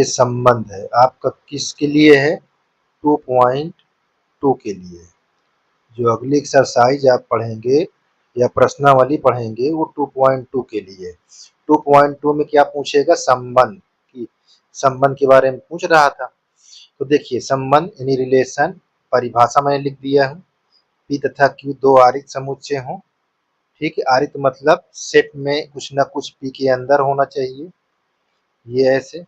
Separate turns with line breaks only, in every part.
ये संबंध है आपका किसके लिए है? 2.2 के लिए। जो अगली एक्सरसाइज आप पढ़ेंगे या प्रश्नावली पढ़ेंगे वो 2.2 के लिए। 2.2 में क्या पूछेगा? संबंध की, संबंध के बारे में पूछ रहा था। तो देखिए संबंध यानी रिलेशन, परिभाषा मैंने लिख दिया हूँ। पी तथा क्यू दो आरित समुच्चय हों। ठीक है, आरित मतलब सेट में कुछ ना कुछ पी के अंदर होना चाहिए। ये ऐसे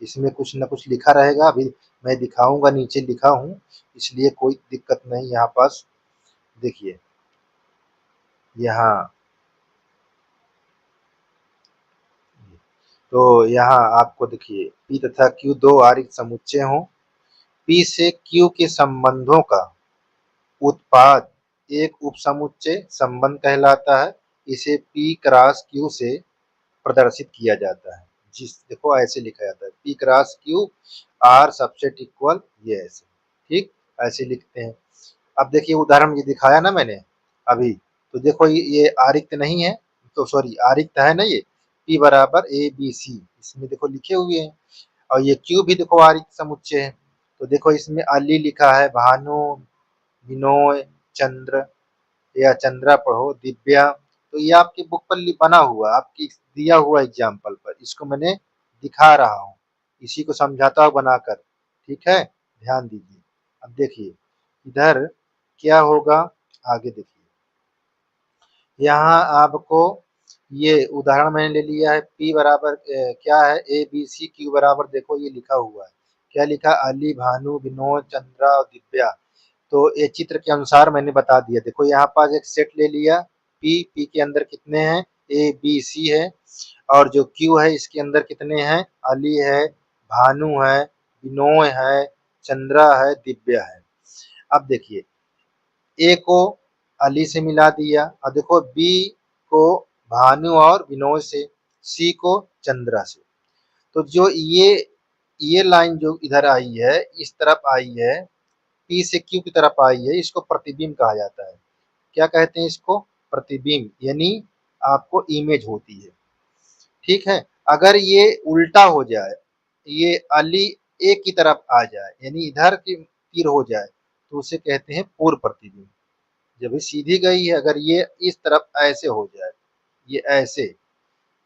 इसमें कुछ न कुछ लिखा रहेगा, अभी मैं दिखाऊंगा, नीचे लिखा हूँ, इसलिए कोई दिक्कत नहीं। यहाँ पास देखिए, यहाँ तो यहाँ आपको देखिए पी तथा क्यू दो आरित समुच्चय हों। पी से क्यू के संबंधों का उत्पाद एक उपसमुच्चय संबंध कहलाता है। इसे पी क्रॉस क्यू से प्रदर्शित किया जाता है। जिस देखो ऐसे लिखा जाता है, P cross Q R subset equal, ये ऐसे, ठीक ऐसे लिखते हैं। अब देखिए उदाहरण ये दिखाया ना मैंने अभी, तो देखो ये आरिक्त नहीं है, तो सॉरी आरिक्त है ना, ये P बराबर ए बी सी इसमें देखो लिखे हुए हैं, और ये Q भी देखो आरिक्त समुच्चय है। तो देखो इसमें अली लिखा है, भानु, विनोय, चंद्र या चंद्रा पढ़ो, दिव्या। तो ये आपकी बुक पर बना हुआ, आपकी दिया हुआ एग्जाम्पल पर, इसको मैंने दिखा रहा हूँ, इसी को समझाता हुआ बनाकर। ठीक है, ध्यान दीजिए। अब देखिए इधर क्या होगा, आगे देखिए। यहाँ आपको ये उदाहरण मैंने ले लिया है, P बराबर क्या है, ए बी सी क्यू बराबर, देखो ये लिखा हुआ है, क्या लिखा? अली, भानु, विनोद, चंद्रा और दिव्या। तो ये चित्र के अनुसार मैंने बता दिया। देखो यहाँ पास एक सेट ले लिया, पी के अंदर कितने हैं? ए बी सी है, और जो क्यू है इसके अंदर कितने हैं? अली है, भानु है, विनोय है, चंद्रा है, दिव्या है। अब देखिए ए को अली से मिला दिया, और देखो बी को भानु और विनोद से, सी को चंद्रा से। तो जो ये लाइन जो इधर आई है, इस तरफ आई है, पी से क्यू की तरफ आई है, इसको प्रतिबिंब कहा जाता है। क्या कहते हैं इसको? प्रतिबिंब, यानी आपको इमेज होती है। ठीक है, अगर ये उल्टा हो जाए, ये अली ए की तरफ आ जाए, यानी इधर की तीर हो जाए, तो उसे कहते हैं पूर्व प्रतिबिंब। जब ये सीधी गई है, अगर ये इस तरफ ऐसे हो जाए, ये ऐसे,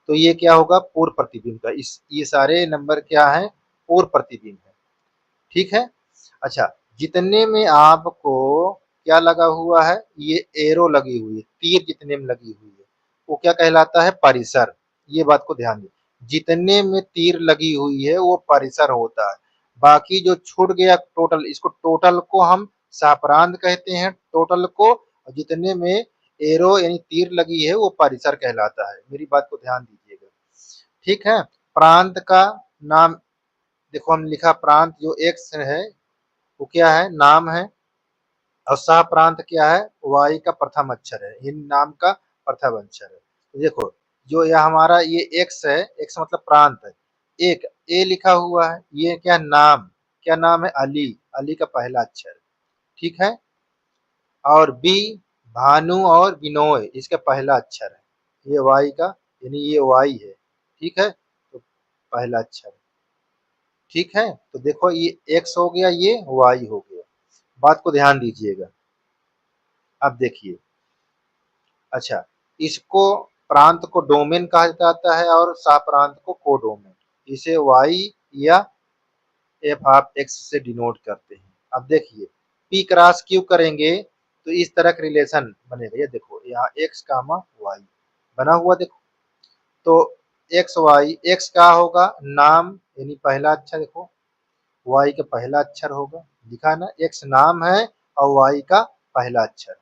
तो ये क्या होगा? पूर्व प्रतिबिंब का। इस ये सारे नंबर क्या है? पूर्व प्रतिबिंब है। ठीक है, अच्छा, जितने में आपको क्या लगा हुआ है? ये एरो लगी हुई है, तीर जितने में लगी हुई है, वो क्या कहलाता है? परिसर। ये बात को ध्यान दें, जितने में तीर लगी हुई है वो परिसर होता है। बाकी जो छूट गया टोटल, इसको टोटल को हम सापरांत कहते हैं, टोटल को। जितने में एरो यानी तीर लगी है वो परिसर कहलाता है। मेरी बात को ध्यान दीजिएगा। ठीक है, प्रांत का नाम देखो, हम लिखा प्रांत, जो एक्स है वो क्या है? नाम है, और सह प्रांत क्या है? वाई का प्रथम अक्षर है, इन नाम का प्रथम अक्षर है। तो देखो जो यह हमारा ये एक्स है, एक्स मतलब प्रांत है, एक ए लिखा हुआ है, ये क्या नाम, क्या नाम है? अली, अली का पहला अक्षर। ठीक है, और बी भानु और विनोय, इसका पहला अक्षर है, ये वाई का, यानी ये वाई है। ठीक है, तो पहला अक्षर। ठीक है, तो देखो ये एक्स हो गया, ये वाई हो गया। बात को ध्यान दीजिएगा। अब देखिए, अच्छा, इसको प्रांत को डोमेन कहा जाता है और सह प्रांत को कोडोमेन। इसे वाई या एफ ऑफ एक्स से डिनोट करते हैं। अब देखिए पी क्रॉस क्यू करेंगे तो इस तरह का रिलेशन बनेगा। ये देखो यहाँ एक्स कामा वाई बना हुआ, देखो तो एक्स वाई, एक्स का होगा नाम यानी पहला अक्षर, देखो वाई का पहला अक्षर होगा, लिखा ना, एक्स नाम है और वाई का पहला अक्षर।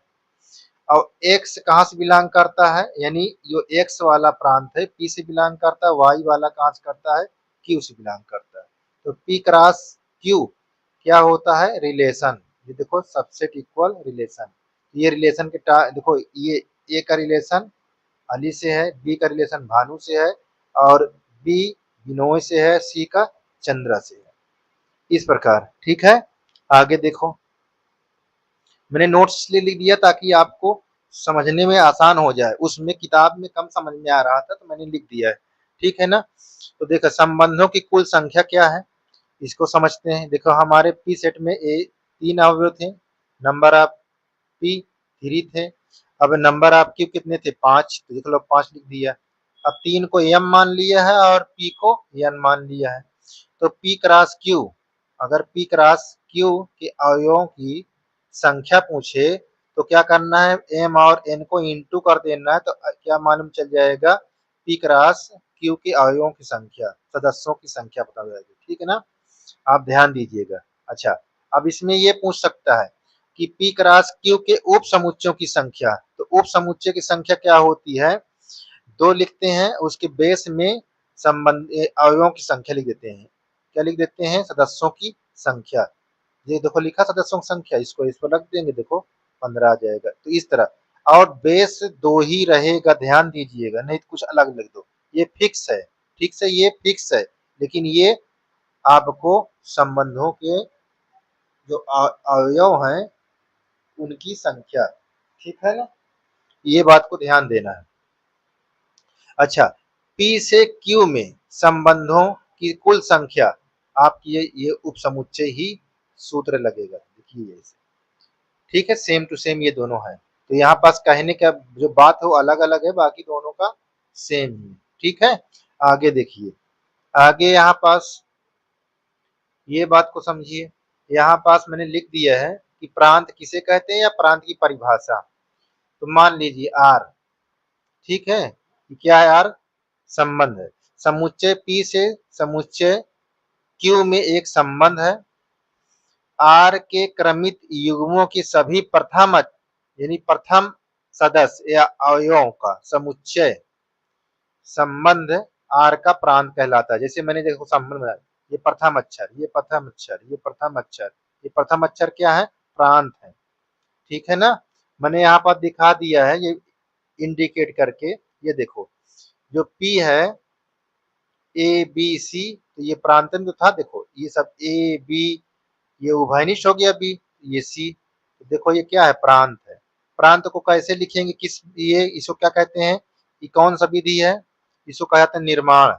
और एक्स कहाँ से बिलोंग करता है, यानी जो एक्स वाला प्रांत है पी से बिलोंग करता है, वाई वाला कहाँ से करता है? क्यू से बिलोंग करता है। तो पी क्रॉस क्यू क्या होता है? रिलेशन। ये देखो सबसेट इक्वल रिलेशन। ये रिलेशन के देखो ये ए का रिलेशन अली से है, बी का रिलेशन भानु से है, और बी विनोय से है, सी का चंद्रा से है। इस प्रकार। ठीक है, आगे देखो, मैंने नोट्स इसलिए लिख दिया ताकि आपको समझने में आसान हो जाए, उसमें किताब में कम समझ में आ रहा था तो मैंने लिख दिया है। ठीक है ना। तो देखो संबंधों की कुल संख्या क्या है, इसको समझते हैं। देखो हमारे पी सेट में ए 3 अवयव थे, नंबर ऑफ पी 3 थे। अब नंबर ऑफ क्यू कितने थे, 5, तो देख लो 5 लिख दिया। अब 3 को एम मान लिया है और पी को एन मान लिया है। तो पी क्रॉस क्यू, अगर पी क्रॉस क्यू के अवयवों की संख्या पूछे तो क्या करना है, एम और एन को इंटू कर देना है, तो क्या मालूम चल जाएगा, पी क्रॉस क्यू के अवयवों की संख्या, सदस्यों की संख्या पता जाएगी। ठीक है ना, आप ध्यान दीजिएगा। अच्छा, अब इसमें ये पूछ सकता है कि पी क्रॉस क्यू के उप समुच्चयों की संख्या, तो उप समुच्चय की संख्या क्या होती है, 2 लिखते हैं, उसके बेस में संबंध अवयवों की संख्या लिख देते हैं। क्या लिख देते हैं, सदस्यों की संख्या। ये देखो लिखा सदस्यों की संख्या, इसको इस पर रख देंगे, देखो 15 आ जाएगा। तो इस तरह, और बेस 2 ही रहेगा, ध्यान दीजिएगा, नहीं तो कुछ अलग लिख दो। ये फिक्स है, ठीक से, ये फिक्स है, लेकिन ये आपको संबंधों के जो अवयव हैं उनकी संख्या, ठीक है ना, ये बात को ध्यान देना है। अच्छा, पी से क्यू में संबंधों की कुल संख्या, आपकी ये उपसमुच्चय ही सूत्र लगेगा, देखिए ऐसे। ठीक है, सेम टू सेम ये दोनों है। तो यहाँ पास कहने का जो बात है वो अलग अलग है, बाकी दोनों का सेम ही। ठीक है, आगे देखिए, आगे यहाँ पास ये बात को समझिए। यहाँ पास मैंने लिख दिया है कि प्रांत किसे कहते हैं या प्रांत की परिभाषा। तो मान लीजिए आर, ठीक है, क्या है आर, संबंध है। समुच्चय पी से समुच्चय क्यू में एक संबंध है। आर के क्रमित युग्मों की सभी प्रथम यानी प्रथम सदस्य या अवयवों का समुच्चय संबंध आर का प्रांत कहलाता है। जैसे मैंने देखो संबंध बनाया, ये प्रथम अक्षर, ये प्रथम अक्षर, ये प्रथम अक्षर, ये प्रथम अक्षर क्या है, प्रांत है। ठीक है ना, मैंने यहाँ पर दिखा दिया है ये इंडिकेट करके। ये देखो जो पी है ए बी सी, तो ये प्रांतन जो था, देखो ये सब ए बी, ये उभयनिष्ठ हो गया बी, ये सी, तो देखो ये क्या है, प्रांत है। प्रांत को कैसे लिखेंगे, किस ये इसको क्या कहते हैं, ये कौन सा विधि है, इसको कहा जाता है निर्माण,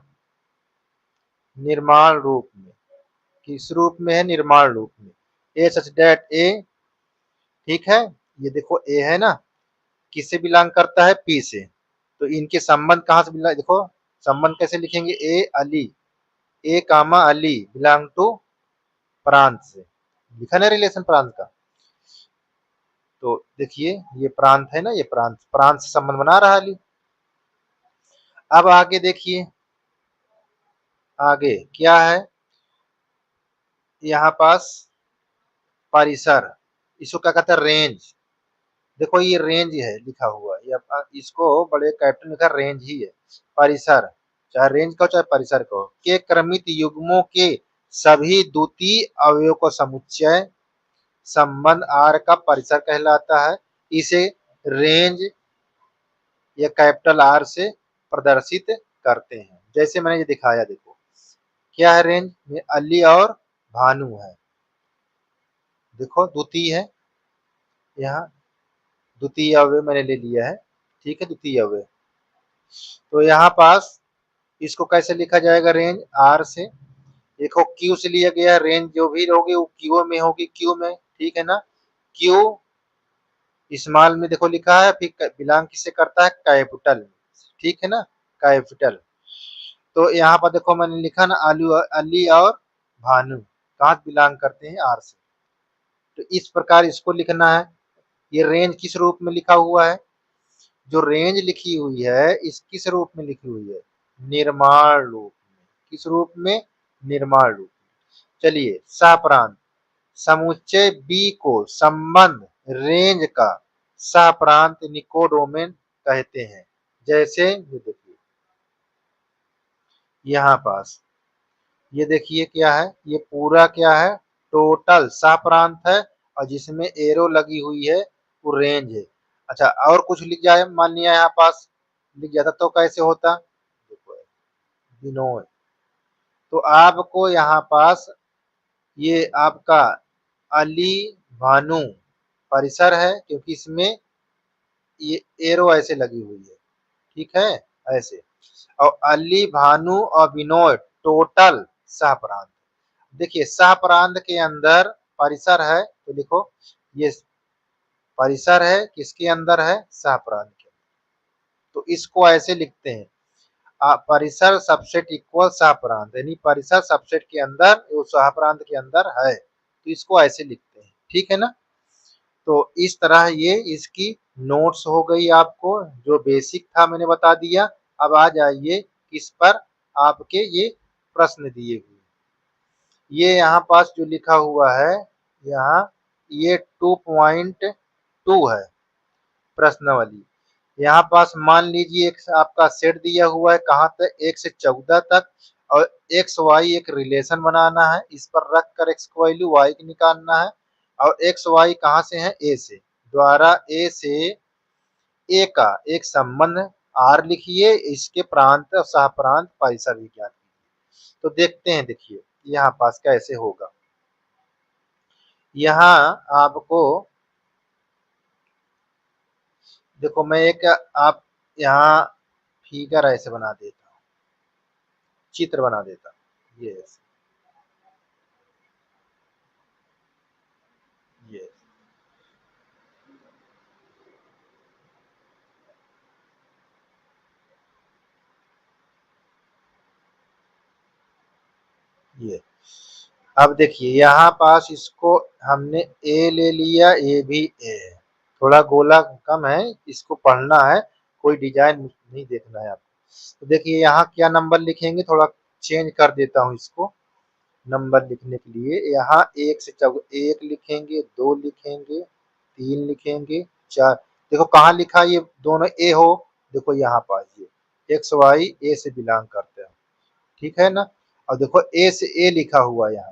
निर्माण रूप में। किस रूप में है, निर्माण रूप में। ए सच डेट ए, ठीक है, ये देखो ए है ना, किससे बिलोंग करता है, पी से। तो इनके संबंध कहाँ से बिलोंग, देखो संबंध कैसे लिखेंगे, ए अली, ए कामा अली बिलोंग टू प्रांत से, लिखा ना रिलेशन प्रांत का। तो देखिए ये प्रांत है ना, ये प्रांत, प्रांत से संबंध बना रहा अली। अब आगे देखिए, आगे क्या है, यहाँ पास परिसर, इसको क्या कहते हैं, रेंज। देखो ये रेंज है लिखा हुआ, ये इसको बड़े कैपिटल लिखा, रेंज ही है। परिसर, चाहे रेंज का हो चाहे परिसर का हो, के क्रमित युग्मों के सभी द्वितीय अवयव को समुच्चय संबंध आर का परिसर कहलाता है। इसे रेंज या कैपिटल आर से प्रदर्शित करते हैं। जैसे मैंने ये दिखाया, देखो क्या है, रेंज में अली और भानु है, देखो द्वितीय है, यहाँ द्वितीय अवयव मैंने ले लिया है। ठीक है, द्वितीय अवयव। तो यहाँ पास इसको कैसे लिखा जाएगा, रेंज आर से। देखो क्यू से लिया गया, रेंज जो भी होगी वो क्यू में होगी, क्यू में, ठीक है ना। क्यू स्मॉल में देखो लिखा है, फिर बिलोंग किससे करता है, कैपिटल, ठीक है ना, कैपिटल। तो यहाँ पर देखो मैंने लिखा ना, आलू अली और भानु कहाँ बिलोंग करते हैं, आर से। तो इस प्रकार इसको लिखना है। ये रेंज किस रूप में लिखा हुआ है, जो रेंज लिखी हुई है इस किस रूप में लिखी हुई है, निर्माण रूप में। किस रूप में, निर्माण रूप में। चलिए सह समुच्चय बी को संबंध रेंज का सह निकोडोमेन कहते हैं। जैसे ये देखिए यहाँ पास, ये देखिए क्या है, ये पूरा क्या है, टोटल सह है, और जिसमें एरो लगी हुई है वो रेंज है। अच्छा, और कुछ लिख जाए, मान लिया यहाँ पास लिख जाता तो कैसे होता, देखो बिनोय। तो आपको यहाँ पास ये आपका अली भानु परिसर है, क्योंकि इसमें ये एरो ऐसे लगी हुई है, ठीक है, ऐसे। और अली, भानु और विनोद टोटल सहप्रांत। देखिए सहप्रांत के अंदर परिसर है, तो देखो ये परिसर है किसके अंदर है, सहप्रांत के। तो इसको ऐसे लिखते हैं, परिसर सबसेट इक्वल सहप्रांत, यानी परिसर सबसेट के अंदर वो सहप्रांत के अंदर है, तो इसको ऐसे लिखते हैं। ठीक है ना। तो इस तरह ये इसकी नोट्स हो गई, आपको जो बेसिक था मैंने बता दिया। अब आ जाइए किस पर, आपके ये प्रश्न दिए हुए, ये यहाँ पास जो लिखा हुआ है यहाँ, ये 2.2 है प्रश्नावली। यहाँ पास मान लीजिए एक आपका सेट दिया हुआ है, कहाँ तक, 1 से 14 तक, और एक्स वाई एक रिलेशन बनाना है, इस पर रख कर एक्स की वैल्यू वाई की निकालना है, और एक्स वाई कहाँ से है, ए से, द्वारा ए से ए का एक संबंध आर लिखिए, इसके प्रांत और सहप्रांत परिसर भी ज्ञात कीजिए। तो देखते हैं, देखिए यहाँ पास कैसे होगा। यहाँ आपको देखो, मैं एक आप यहाँ फिगर ऐसे बना देता हूँ, चित्र बना देता हूँ, ये ऐसे, ये ये अब देखिए यहाँ पास इसको हमने ए ले लिया, ए भी ए है, थोड़ा गोला कम है, इसको पढ़ना है, कोई डिजाइन नहीं देखना है आपको। तो देखिए यहाँ क्या नंबर लिखेंगे, थोड़ा चेंज कर देता हूँ इसको नंबर लिखने के लिए। यहाँ 1 से 1 लिखेंगे, 2 लिखेंगे, 3 लिखेंगे, 4। देखो कहाँ लिखा, ये दोनों ए हो, देखो यहाँ पास ये एक्स वाई ए से बिलोंग करते हैं, ठीक है ना। और देखो ए से ए लिखा हुआ है यहाँ,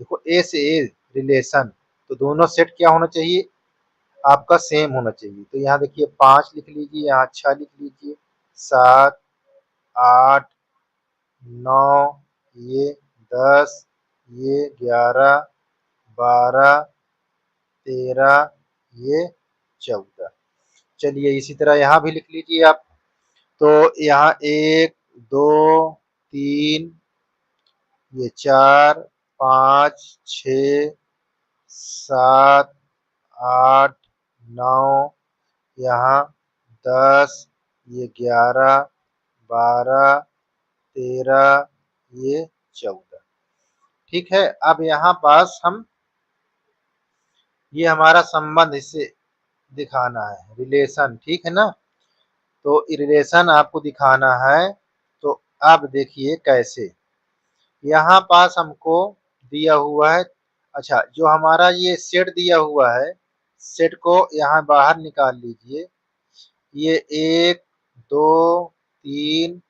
देखो ए से ए रिलेशन, तो दोनों सेट क्या होना चाहिए, आपका सेम होना चाहिए। तो यहाँ देखिए 5 लिख लीजिए, यहाँ 6 लिख लीजिए, 7, 8, 9, ये 10, ये 11, 12, 13, ये 14। चलिए इसी तरह यहाँ भी लिख लीजिए आप। तो यहाँ 1, 2, 3, ये 4, 5, 6, 7, 8, 9, यहाँ 10, ये 11, 12, 13, ये 14। ठीक है। अब यहाँ पास हम ये हमारा संबंध इसे दिखाना है, रिलेशन, ठीक है ना। तो रिलेशन आपको दिखाना है, तो अब देखिए कैसे, यहाँ पास हमको दिया हुआ है, अच्छा जो हमारा ये सेट दिया हुआ है, सेट को यहाँ बाहर निकाल लीजिए, ये 1, 2, 3,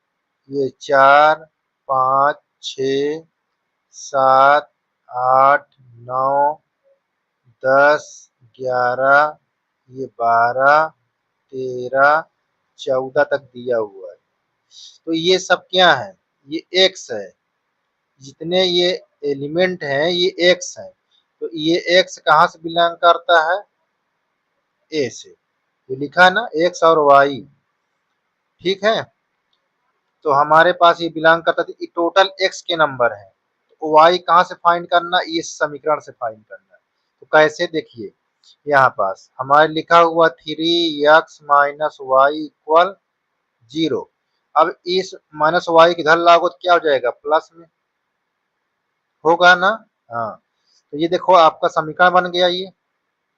ये 4, 5, 6, 7, 8, 9, 10, 11, ये 12, 13, 14 तक दिया हुआ है। तो ये सब क्या है, ये एक्स है, जितने ये एलिमेंट हैं ये एक्स है। तो ये एक्स कहाँ से बिलोंग करता है, ए से, ये लिखा ना एक्स और वाई, ठीक है। तो हमारे पास ये बिलोंग करता था, ये टोटल एक्स के नंबर है, तो वाई कहाँ से फाइंड करना, ये समीकरण से फाइंड करना है। तो कैसे, देखिए यहाँ पास हमारे लिखा हुआ 3x माइनस वाई इक्वल 0। अब इस माइनस वाई की इधर लागो तो क्या हो जाएगा, प्लस में होगा ना। हाँ, तो ये देखो आपका समीकरण बन गया ये।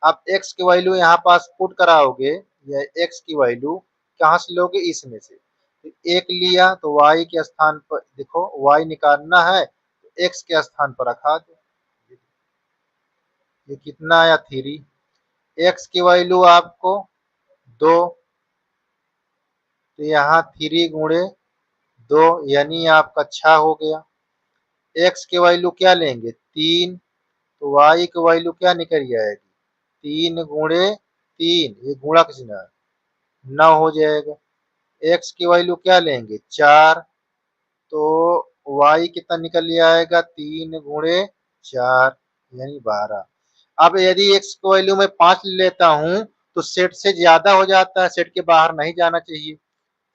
आप x की वैल्यू यहाँ पास पुट कराओगे, या x की वैल्यू कहाँ से लोगे, इसमें से। तो 1 लिया तो y के स्थान पर देखो y निकालना है, तो x के स्थान पर रखा दो, ये कितना आया 3, x की वैल्यू आपको 2, तो यहाँ 3 गुणे 2 यानी आपका 6 हो गया। x की वैल्यू क्या लेंगे, 3, तो y की वैल्यू क्या निकल जाएगी, 3 गुणे 3, ये गुणा किसी ने 9 हो जाएगा। x की वैल्यू क्या लेंगे, 4, तो y कितना निकल आएगा, 3 गुणे 4 यानी 12। अब यदि x की वैल्यू में 5 लेता हूं तो सेट से ज्यादा हो जाता है, सेट के बाहर नहीं जाना चाहिए।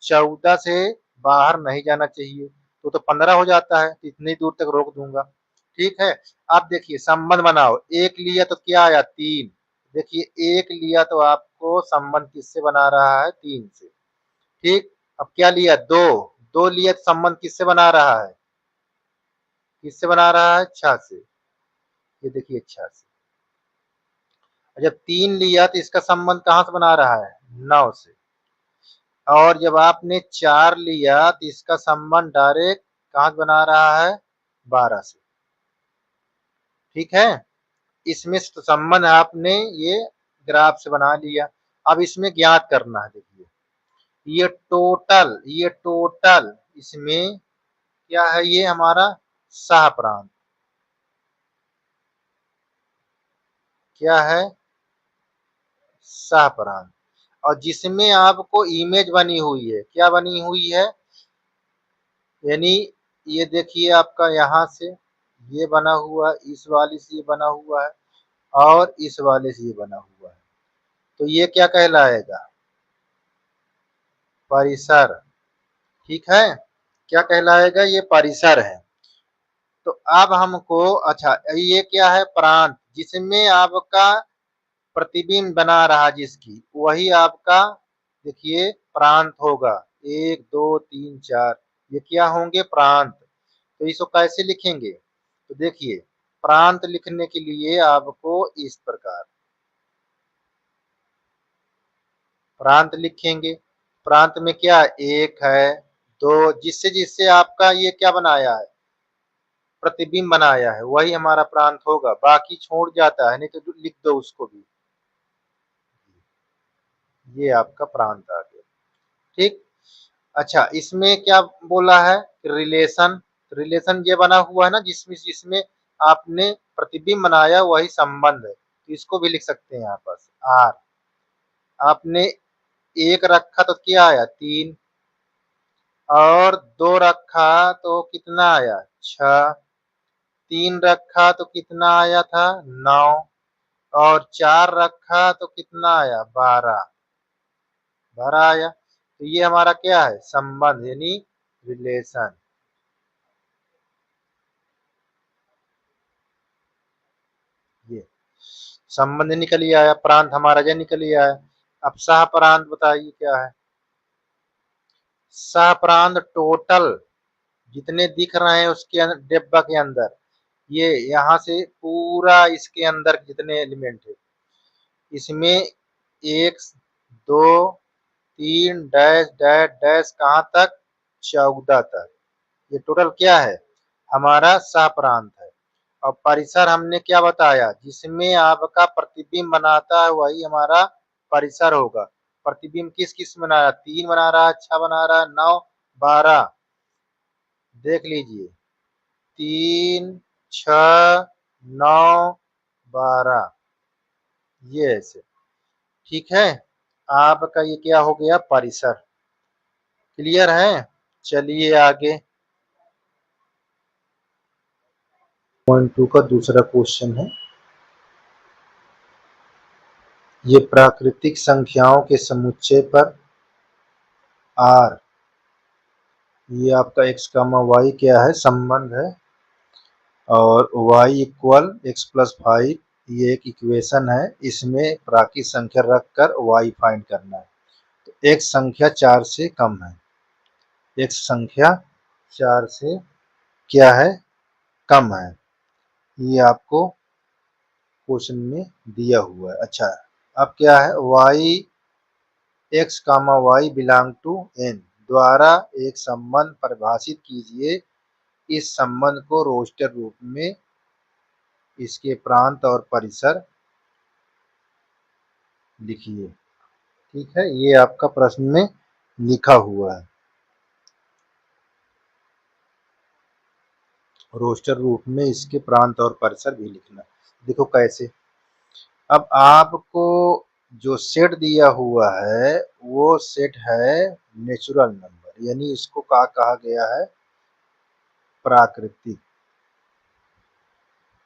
14 से बाहर नहीं जाना चाहिए, तो 15 हो जाता है, तो इतनी दूर तक रोक दूंगा। ठीक है, अब देखिए संबंध बनाओ, एक लिया तो क्या आया 3। देखिए एक लिया तो आपको संबंध किससे बना रहा है 3 से। ठीक, अब क्या लिया 2, 2 लिया तो संबंध किससे बना रहा है, किससे बना रहा है 6 से। ये देखिए 6 से। जब 3 लिया तो इसका संबंध कहां से बना रहा है 9 से। और जब आपने 4 लिया तो इसका संबंध डायरेक्ट कहां से बना रहा है 12 से। ठीक है, इसमें संबंध आपने ये ग्राफ से बना लिया। अब इसमें ज्ञात करना है। देखिए ये टोटल इसमें क्या है, ये हमारा सह प्रांत क्या है, सह प्रांत। और जिसमें आपको इमेज बनी हुई है, क्या बनी हुई है, यानी ये देखिए आपका यहाँ से ये बना हुआ है, इस वाले से ये बना हुआ है, और इस वाले से ये बना हुआ है, तो ये क्या कहलाएगा परिसर। ठीक है, क्या कहलाएगा, ये परिसर है। तो अब हमको अच्छा ये क्या है प्रांत, जिसमें आपका प्रतिबिंब बना रहा जिसकी, वही आपका देखिए प्रांत होगा। 1 2 3 4 ये क्या होंगे प्रांत। तो इसको कैसे लिखेंगे, तो देखिए प्रांत लिखने के लिए आपको इस प्रकार प्रांत लिखेंगे। प्रांत में क्या 1 है 2, जिससे जिससे आपका ये क्या बनाया है प्रतिबिंब बनाया है, वही हमारा प्रांत होगा। बाकी छोड़ जाता है, नहीं तो लिख दो उसको भी। ये आपका प्रांत आ गया। ठीक, अच्छा इसमें क्या बोला है रिलेशन। रिलेशन ये बना हुआ है ना, जिसमें जिसमें आपने प्रतिबिंब बनाया वही संबंध है, तो इसको भी लिख सकते हैं यहाँ पर आर। आपने 1 रखा तो क्या आया 3, और 2 रखा तो कितना आया 6, 3 रखा तो कितना आया था 9, और 4 रखा तो कितना आया 12, 12 आया। तो ये हमारा क्या है संबंध यानी रिलेशन। ये संबंध निकल ही आया, प्रांत हमारा ये निकल ही आया। अब सह प्रांत बताइए क्या है। सह प्रांत टोटल जितने दिख रहे हैं उसके डिब्बा के अंदर, ये यहाँ से पूरा इसके अंदर जितने एलिमेंट है, इसमें 1 2 3 डैश डैश डैश कहाँ तक 14 तक, ये टोटल क्या है हमारा सह प्रांत है। और परिसर हमने क्या बताया, जिसमें आपका प्रतिबिंब बनाता है वही हमारा परिसर होगा। प्रतिबिंब किस किस बना रहा है 3 बना रहा है 6 बना रहा है 9 12, देख लीजिए 3 6 9 12, ये ऐसे। ठीक है, आपका ये क्या हो गया परिसर। क्लियर है, चलिए आगे। पॉइंट 2 का दूसरा क्वेश्चन है, ये प्राकृतिक संख्याओं के समुच्चय पर आर, ये आपका x कामा वाई क्या है संबंध है, और y इक्वल x प्लस 5 ये एक इक्वेशन है। इसमें प्राकृतिक संख्या रखकर y फाइंड करना है। तो x संख्या 4 से कम है, x संख्या 4 से क्या है कम है, ये आपको क्वेश्चन में दिया हुआ है। अच्छा अब क्या है y x comma y belong to n द्वारा एक संबंध परिभाषित कीजिए। इस संबंध को रोस्टर रूप में इसके प्रांत और परिसर लिखिए। ठीक है, ये आपका प्रश्न में लिखा हुआ है, रोस्टर रूप में इसके प्रांत और परिसर भी लिखना। देखो कैसे, अब आपको जो सेट दिया हुआ है वो सेट है नेचुरल नंबर, यानी इसको क्या कहा गया है प्राकृतिक।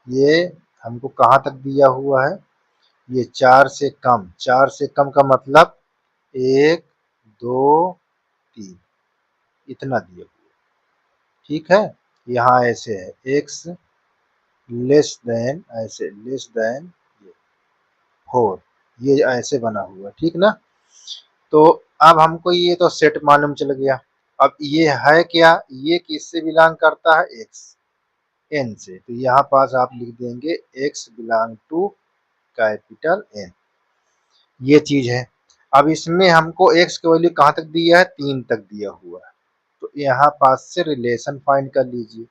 ये हमको कहाँ तक दिया हुआ है, ये 4 से कम, 4 से कम का मतलब 1 2 3, इतना दिया हुआ, ठीक है। यहाँ ऐसे है x लेस देन, ऐसे लेस देन 4, ये ऐसे बना हुआ, ठीक ना। तो अब हमको ये तो सेट मालूम चल गया। अब ये है क्या, ये किससे बिलोंग करता है, x n से, तो यहाँ पास आप लिख देंगे x belong to capital N, ये चीज है। अब इसमें हमको x की वैल्यू कहाँ तक दिया है, 3 तक दिया हुआ है, तो यहाँ पास से रिलेशन फाइंड कर लीजिए।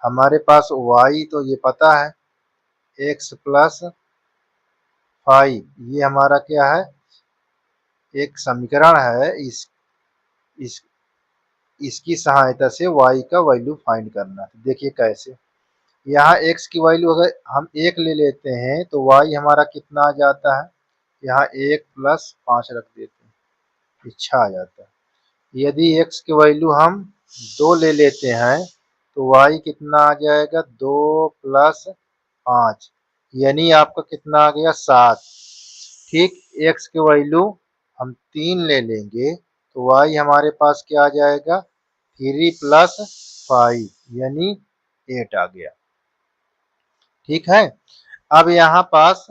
हमारे पास y तो ये पता है x प्लस 5, ये हमारा क्या है, एक समीकरण है। इस इसकी सहायता से y का वैल्यू फाइंड करना है। देखिए कैसे, यहाँ x की वैल्यू अगर हम 1 ले लेते हैं तो y हमारा कितना आ जाता है, यहाँ 1 प्लस 5 रख देते हैं, 6 आ जाता है। यदि x की वैल्यू हम 2 ले लेते हैं तो y कितना आ जाएगा, 2 प्लस 5, यानी आपका कितना आ गया, 7। ठीक, x की वैल्यू हम 3 ले लेंगे तो y हमारे पास क्या आ जाएगा, 3 प्लस 5 यानी 8 आ गया, ठीक है। अब यहाँ पास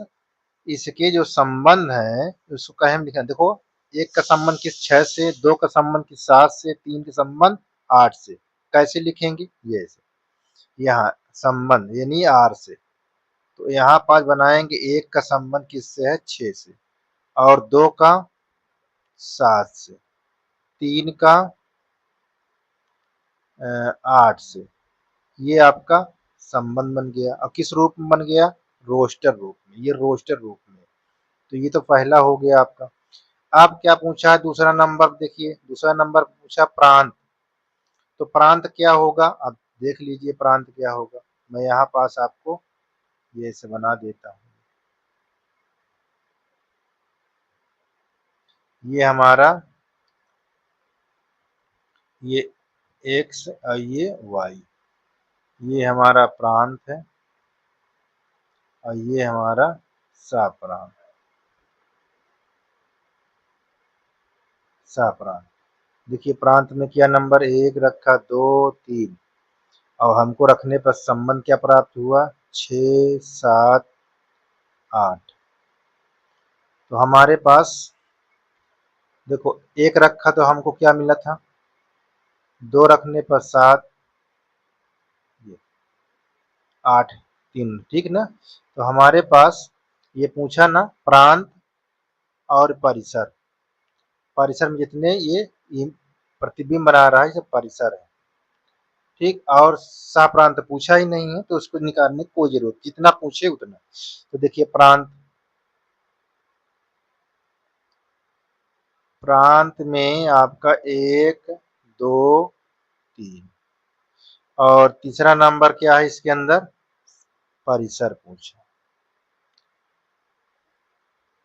इसके जो संबंध है उसको कहे हम लिखें, देखो एक का संबंध किस 6 से, 2 का संबंध किस 7 से, 3 का संबंध 8 से, कैसे लिखेंगे, ये ऐसे यहाँ संबंध यानी आर से, तो यहाँ पास बनाएंगे एक का संबंध किससे है, 6 से, और 2 का 7 से, 3 का 8 से, ये आपका संबंध बन गया। अब किस रूप में बन गया, रोस्टर रूप में, ये रोस्टर रूप में, तो ये तो पहला हो गया आपका। अब क्या पूछा है दूसरा नंबर, देखिए दूसरा नंबर पूछा प्रांत, तो प्रांत क्या होगा, अब देख लीजिए प्रांत क्या होगा। मैं यहाँ पास आपको ये से बना देता हूँ, ये हमारा ये x और ये y, ये हमारा प्रांत है और ये हमारा सप्रांत, सप्रांत। देखिए प्रांत में क्या नंबर 1 रखा, 2 3, और हमको रखने पर संबंध क्या प्राप्त हुआ, 6 7 8। तो हमारे पास देखो 1 रखा तो हमको क्या मिला था, 2 रखने पर 7, 8 3, ठीक ना। तो हमारे पास ये पूछा ना प्रांत और परिसर, परिसर में जितने ये प्रतिबिंब बना रहा है सब परिसर है, ठीक। और सप्रांत पूछा ही नहीं है तो उसको निकालने की कोई जरूरत, जितना पूछे उतना। तो देखिए प्रांत, प्रांत में आपका 1 2 3, और तीसरा नंबर क्या है इसके अंदर, परिसर पूछा।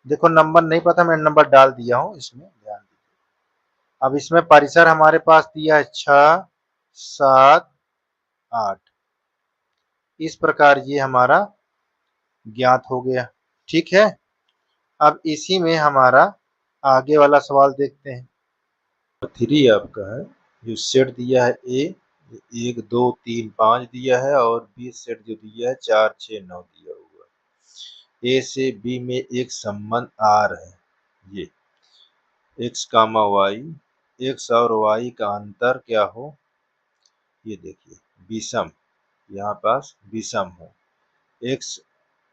देखो नंबर नहीं पता, मैंने नंबर डाल दिया हूँ इसमें, ध्यान दीजिए। अब इसमें परिसर हमारे पास दिया है 6 7 8, इस प्रकार ये हमारा ज्ञात हो गया, ठीक है। अब इसी में हमारा आगे वाला सवाल देखते हैं। 3 आपका है, जो सेट दिया है ए, 1 2 3 5 दिया है, और बी सेट जो दिया है 4 6 9 दिया हुआ है। ए से बी में एक संबंध आर है, ये x कामा वाई, एक्स और वाई का अंतर क्या हो, ये देखिए विषम, यहाँ पास विषम हो, x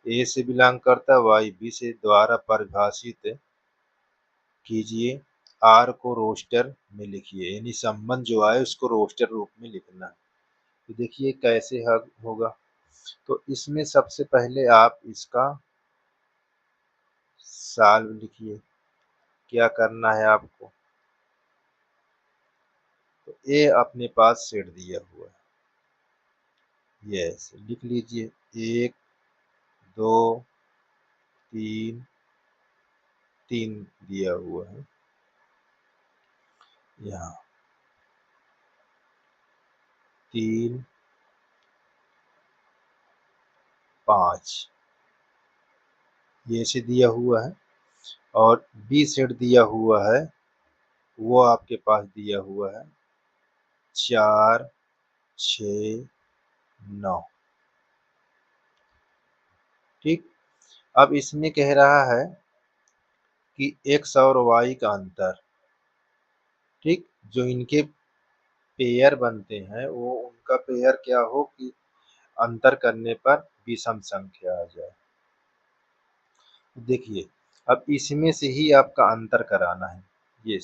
ए से बिलोंग करता है, वाई बी से, द्वारा परिभाषित कीजिए, आर को रोस्टर में लिखिए, यानी संबंध जो आए उसको रोस्टर रूप में लिखना है। तो देखिए कैसे होगा, तो इसमें सबसे पहले आप इसका साल्व लिखिए, क्या करना है आपको, तो ए अपने पास सेट दिया हुआ है, ये ऐसे लिख लीजिए, 1 2 3 3 दिया हुआ है, यहाँ 3 5 ये से दिया हुआ है, और बी सेट दिया हुआ है वो आपके पास दिया हुआ है 4 6 9। ठीक। अब इसमें कह रहा है कि x और y का अंतर। ठीक। जो इनके पेयर बनते हैं वो उनका पेयर क्या हो कि अंतर करने पर विषम संख्या आ जाए। देखिए अब इसमें से ही आपका अंतर कराना है। ये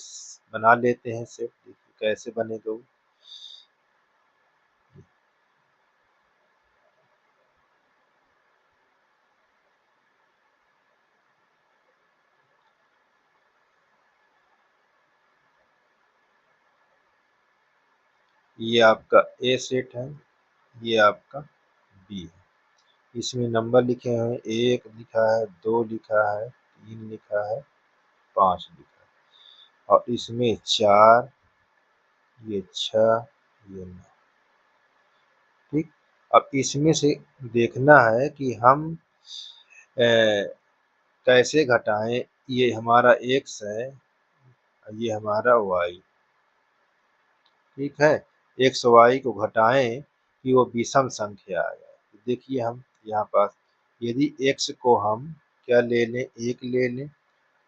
बना लेते हैं सेट। देखिए कैसे बनेगा वो। ये आपका ए सेट है, ये आपका बी है। इसमें नंबर लिखे हैं, 1 लिखा है, 2 लिखा है, 3 लिखा है, 5 लिखा है और इसमें 4, ये 6, ये 9। ठीक। अब इसमें से देखना है कि हम कैसे घटाएं। ये हमारा x है, ये हमारा y। ठीक है। x y को घटाएं कि वो विषम संख्या आ जाए। देखिए हम यहाँ पास यदि x को हम क्या ले लें, 1 ले लें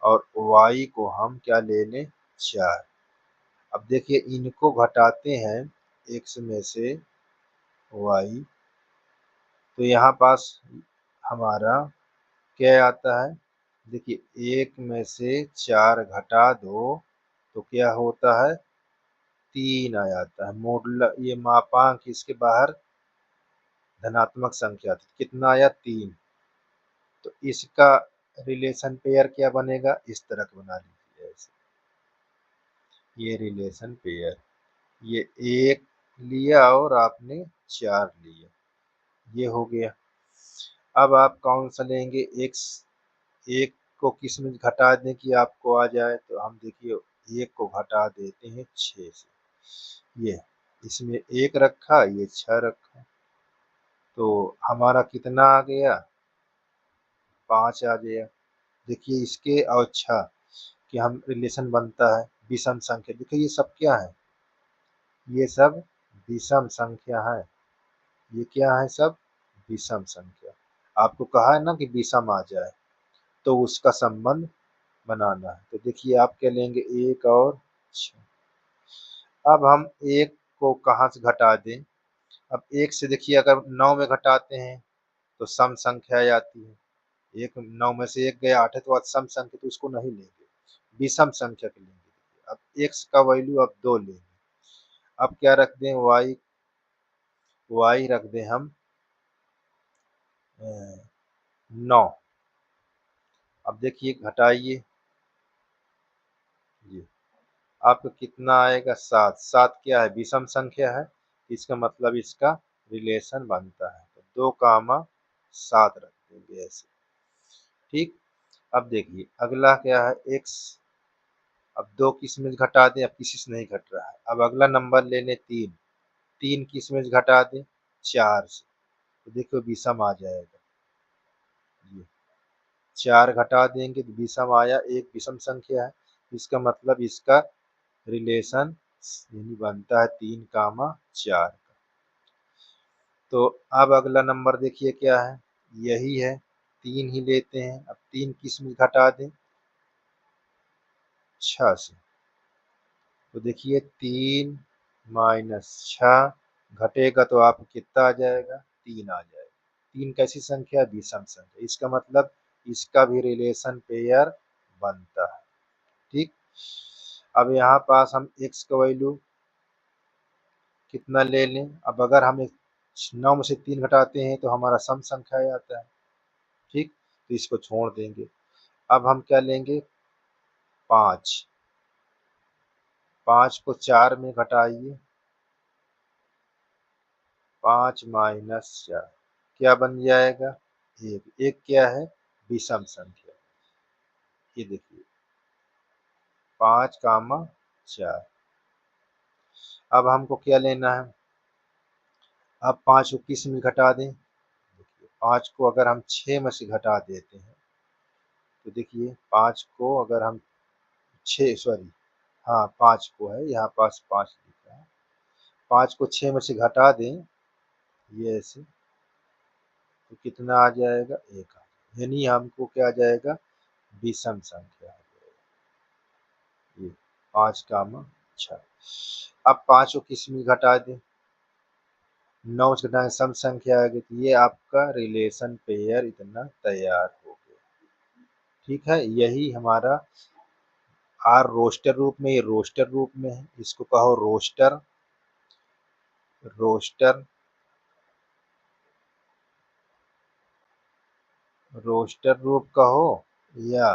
और y को हम क्या ले लें, 4। अब देखिए इनको घटाते हैं x में से y, तो यहाँ पास हमारा क्या आता है। देखिए 1 में से 4 घटा दो तो क्या होता है, 3 आ जाता है। मोडुलस ये मापांक इसके बाहर धनात्मक संख्या थी, कितना आया, 3। तो इसका रिलेशन पेयर क्या बनेगा, इस तरह का बना लीजिए ऐसे। ये रिलेशन पेयर, ये 1 लिया और आपने 4 लिया, ये हो गया। अब आप कौन सा लेंगे, x 1 को किस में घटा दें कि आपको आ जाए, तो हम देखिए 1 को घटा देते हैं 6 से। ये इसमें 1 रखा, ये 6 रखा, तो हमारा कितना आ गया, 5 आ गया। देखिए इसके और 6 कि हम रिलेशन बनता है विषम संख्या। देखिए ये सब क्या है, ये सब विषम संख्या है। ये क्या है, सब विषम संख्या। आपको कहा है ना कि विषम आ जाए तो उसका संबंध बनाना है। तो देखिए आप क्या लेंगे, 1 और 6। अब हम 1 को कहाँ से घटा दें। अब 1 से देखिए अगर 9 में घटाते हैं तो सम संख्या आ जाती है। 1 9 में से 1 गया, 8 है, तो आज सम संख्या, तो उसको नहीं लेंगे, विषम संख्या के लेंगे। अब x का वैल्यू अब 2 लेंगे। अब क्या रख दें, y रख दें हम 9। अब देखिए घटाइए, ये आपको कितना आएगा, 7। 7 क्या है, विषम संख्या है, इसका मतलब इसका रिलेशन बनता है। तो 2, 7 रख देंगे ऐसे। ठीक। अब देखिए अगला क्या है, x। अब 2 किस में घटा दें, अब किसी से नहीं घट रहा है। अब अगला नंबर ले लें 3। 3 किस में घटा दें, 4 से, तो देखो विषम आ जाएगा। ये 4 घटा देंगे तो विषम आया, एक विषम संख्या है, इसका मतलब इसका रिलेशन यानी बनता है 3, 4 का। तो अब अगला नंबर देखिए क्या है, यही है, 3 ही लेते हैं। अब 3 किस में घटा दें, 6 से, तो देखिए 3 माइनस 6 घटेगा तो आपको कितना आ जाएगा, 3 आ जाएगा। 3 कैसी संख्या है, विषम संख्या, इसका मतलब इसका भी रिलेशन पेयर बनता है। ठीक। अब यहाँ पास हम x का वैल्यू कितना ले लें। अब अगर हम 9 में से 3 घटाते हैं तो हमारा सम संख्या आ जाता है। ठीक। तो इसको छोड़ देंगे। अब हम क्या लेंगे, 5। 5 को 4 में घटाइए, 5 माइनस 4 क्या बन जाएगा, 1। 1 क्या है, विषम संख्या। ये देखिए 5, 4। अब हमको क्या लेना है, अब 5 को किस में घटा दें। देखिए 5 को अगर हम 6 में से घटा देते हैं तो देखिए 5 को अगर हम 6 सॉरी हाँ 5 को है, यहाँ पास 5 लिखा है। 5 को 6 में से घटा दें, ये ऐसे, तो कितना आ जाएगा, 1 यानी हमको क्या आ जाएगा, विषम संख्या आ जाएगा ये 5, अब 5 को किस में घटा दें, 9 से घटाएं सम संख्या आ गई, तो ये आपका रिलेशन पेयर इतना तैयार हो गया। ठीक है, यही हमारा आर रोस्टर रूप में, ये रोस्टर रूप में है, इसको कहो रोस्टर, रोस्टर, रोस्टर रूप कहो या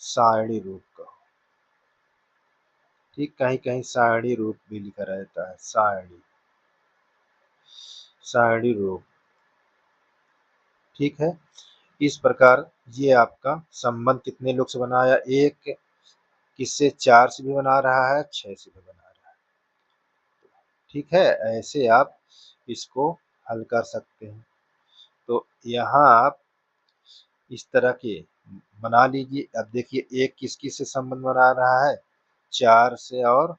सारणी रूप कहो। ठीक, कहीं कहीं सारणी रूप भी लिखा रहता है, सारणी, सारणी रूप। ठीक है, इस प्रकार ये आपका संबंध कितने लोग से बनाया, एक किससे, 4 से भी बना रहा है, 6 से भी बना रहा है। ठीक है, ऐसे आप इसको हल कर सकते हैं। तो यहाँ आप इस तरह के बना लीजिए। अब देखिए एक किस किस से संबंध बना रहा है, 4 से, और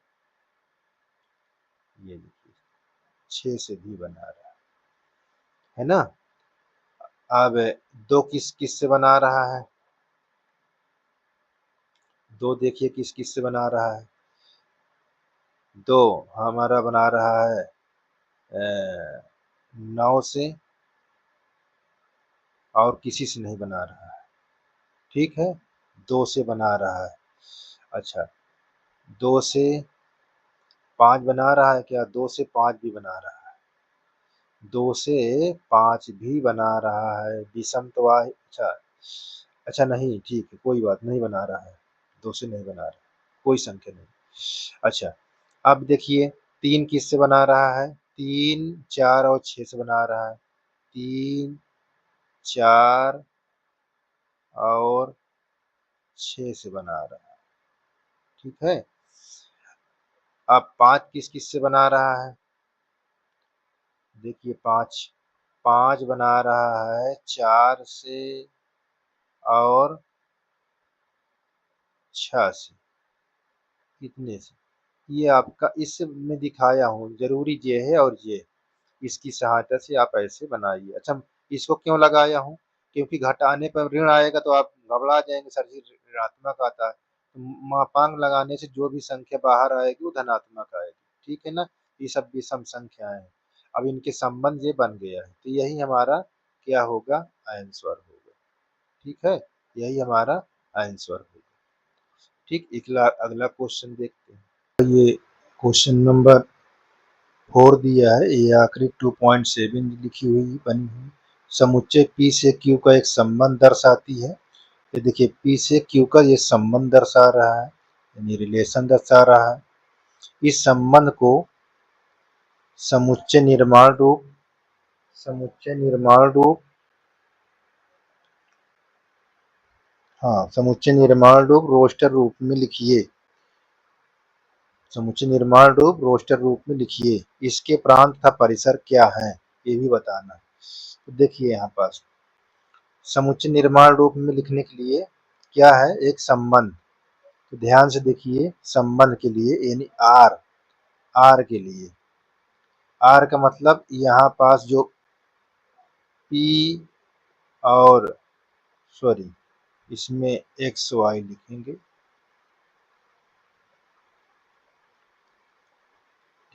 ये देखिए 6 से भी बना रहा है ना। अब 2 किस किस से बना रहा है, 2 देखिए किस किस से बना रहा है, 2 हमारा बना रहा है 9 से, और किसी से नहीं बना रहा है। ठीक है, 2 से बना रहा है। अच्छा, 2 से 5 बना रहा है क्या, 2 से 5 भी बना रहा है, 2 से 5 भी बना रहा है, विषम तो अच्छा, अच्छा नहीं, ठीक है, कोई बात नहीं, बना रहा है, 2 से नहीं बना रहा, कोई संख्या नहीं। अच्छा, अब देखिए 3 किस से बना रहा है, 3, 4 और 6 से बना रहा है, 3, 4 और 6 से बना रहा है। ठीक है, अब 5 किस किस से बना रहा है, देखिए 5, 5 बना रहा है 4 से और 6 से, कितने से, ये आपका इस में दिखाया हूँ, जरूरी ये है और ये, इसकी सहायता से आप ऐसे बनाइए। अच्छा, इसको क्यों लगाया हूँ, क्योंकि घटाने पर ऋण आएगा तो आप घबरा जाएंगे, सर जी ऋणात्मक आता है, तो मापांक लगाने से जो भी संख्या बाहर आएगी वो धनात्मक आएगी। ठीक है ना, ये सब विषम संख्याएं हैं। अब इनके संबंध ये बन गया है, तो यही हमारा क्या होगा, आंसर होगा। ठीक है, यही हमारा आंसर होगा। ठीक, अगला क्वेश्चन देखते हैं। ये क्वेश्चन नंबर 4 दिया है, ये आखिरी 2.7 लिखी हुई बनी हुई, समुच्चय P से Q का एक संबंध दर्शाती है। ये देखिए P से Q का ये संबंध दर्शा रहा है, यानी रिलेशन दर्शा रहा है। इस संबंध को समुच्चय निर्माण रूप, समुच्चय निर्माण रूप, हाँ समुच्चय निर्माण रूप रोस्टर रूप में लिखिए, समुच्चय निर्माण रूप रोस्टर रूप में लिखिए। इसके प्रांत तथा परिसर क्या है, ये भी बताना। तो देखिए यहाँ पास समुच्चय निर्माण रूप में लिखने के लिए क्या है, एक संबंध, तो ध्यान से देखिए, संबंध के लिए यानी आर, आर के लिए, आर का मतलब यहाँ पास जो पी और सॉरी इसमें एक्स वाई लिखेंगे।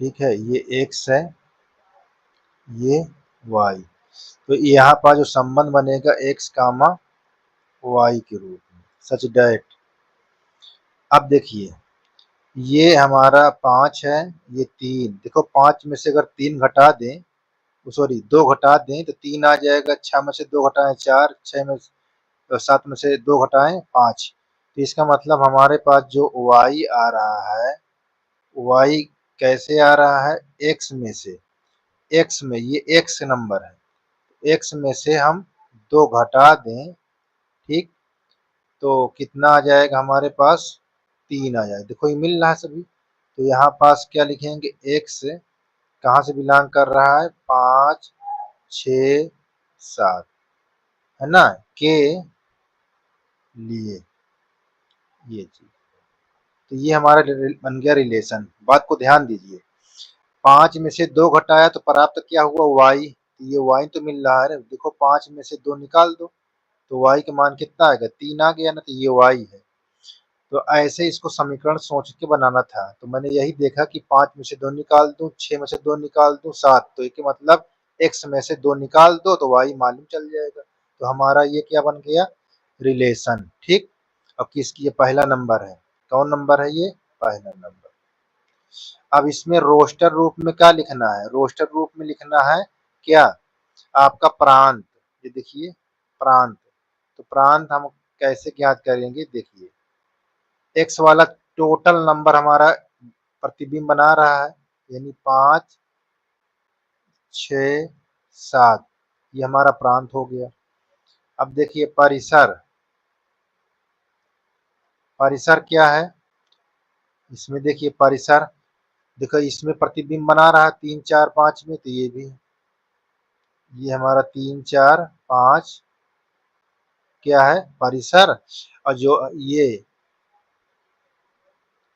ठीक है, ये एक्स है, ये वाई, तो यहाँ पर जो संबंध बनेगा एक्स कामा वाई के रूप में, सच डैट। अब देखिए ये हमारा 5 है, ये 3, देखो 5 में से अगर 3 घटा दें, सॉरी 2 घटा दें तो 3 आ जाएगा, 6 में से 2 घटाएं 4, 6 में 7 में से 2 घटाएं 5, तो इसका मतलब हमारे पास जो y आ रहा है, y कैसे आ रहा है, x में से, x में, ये x नंबर है, x में से हम 2 घटा दें, ठीक, तो कितना आ जाएगा हमारे पास, 3 आ जाएगा। देखो ये मिल रहा है सभी, तो यहाँ पास क्या लिखेंगे, x कहाँ से बिलोंग कर रहा है, 5, 6, 7, है ना, के लिए, ये चीज, तो ये हमारा बन गया रिलेशन। बात को ध्यान दीजिए, 5 में से 2 घटाया तो प्राप्त क्या हुआ y। ये y तो मिल रहा है ना, देखो 5 में से 2 निकाल दो तो y का मान कितना आएगा, 3 आ गया ना, तो ये y है। तो ऐसे इसको समीकरण सोच के बनाना था, तो मैंने यही देखा कि 5 में से 2 निकाल दूं, 6 में से 2 निकाल दूं, 7, तो इसके मतलब x में से 2 निकाल दो तो y मालूम चल जाएगा। तो हमारा ये क्या बन गया, रिलेशन। ठीक, अब किसकी, ये पहला नंबर है, कौन नंबर है ये, पहला नंबर। अब इसमें रोस्टर रूप में क्या लिखना है, रोस्टर रूप में लिखना है क्या, आपका प्रांत। ये देखिए प्रांत, तो प्रांत हम कैसे ज्ञात करेंगे, देखिए एक्स वाला टोटल नंबर हमारा प्रतिबिंब बना रहा है, यानी 5, 6, 7, ये हमारा प्रांत हो गया। अब देखिए परिसर, परिसर क्या है, इसमें देखिए परिसर, देखो इसमें प्रतिबिंब बना रहा है 3, 4, 5 में, तो ये भी, ये हमारा 3, 4, 5 क्या है, परिसर। और जो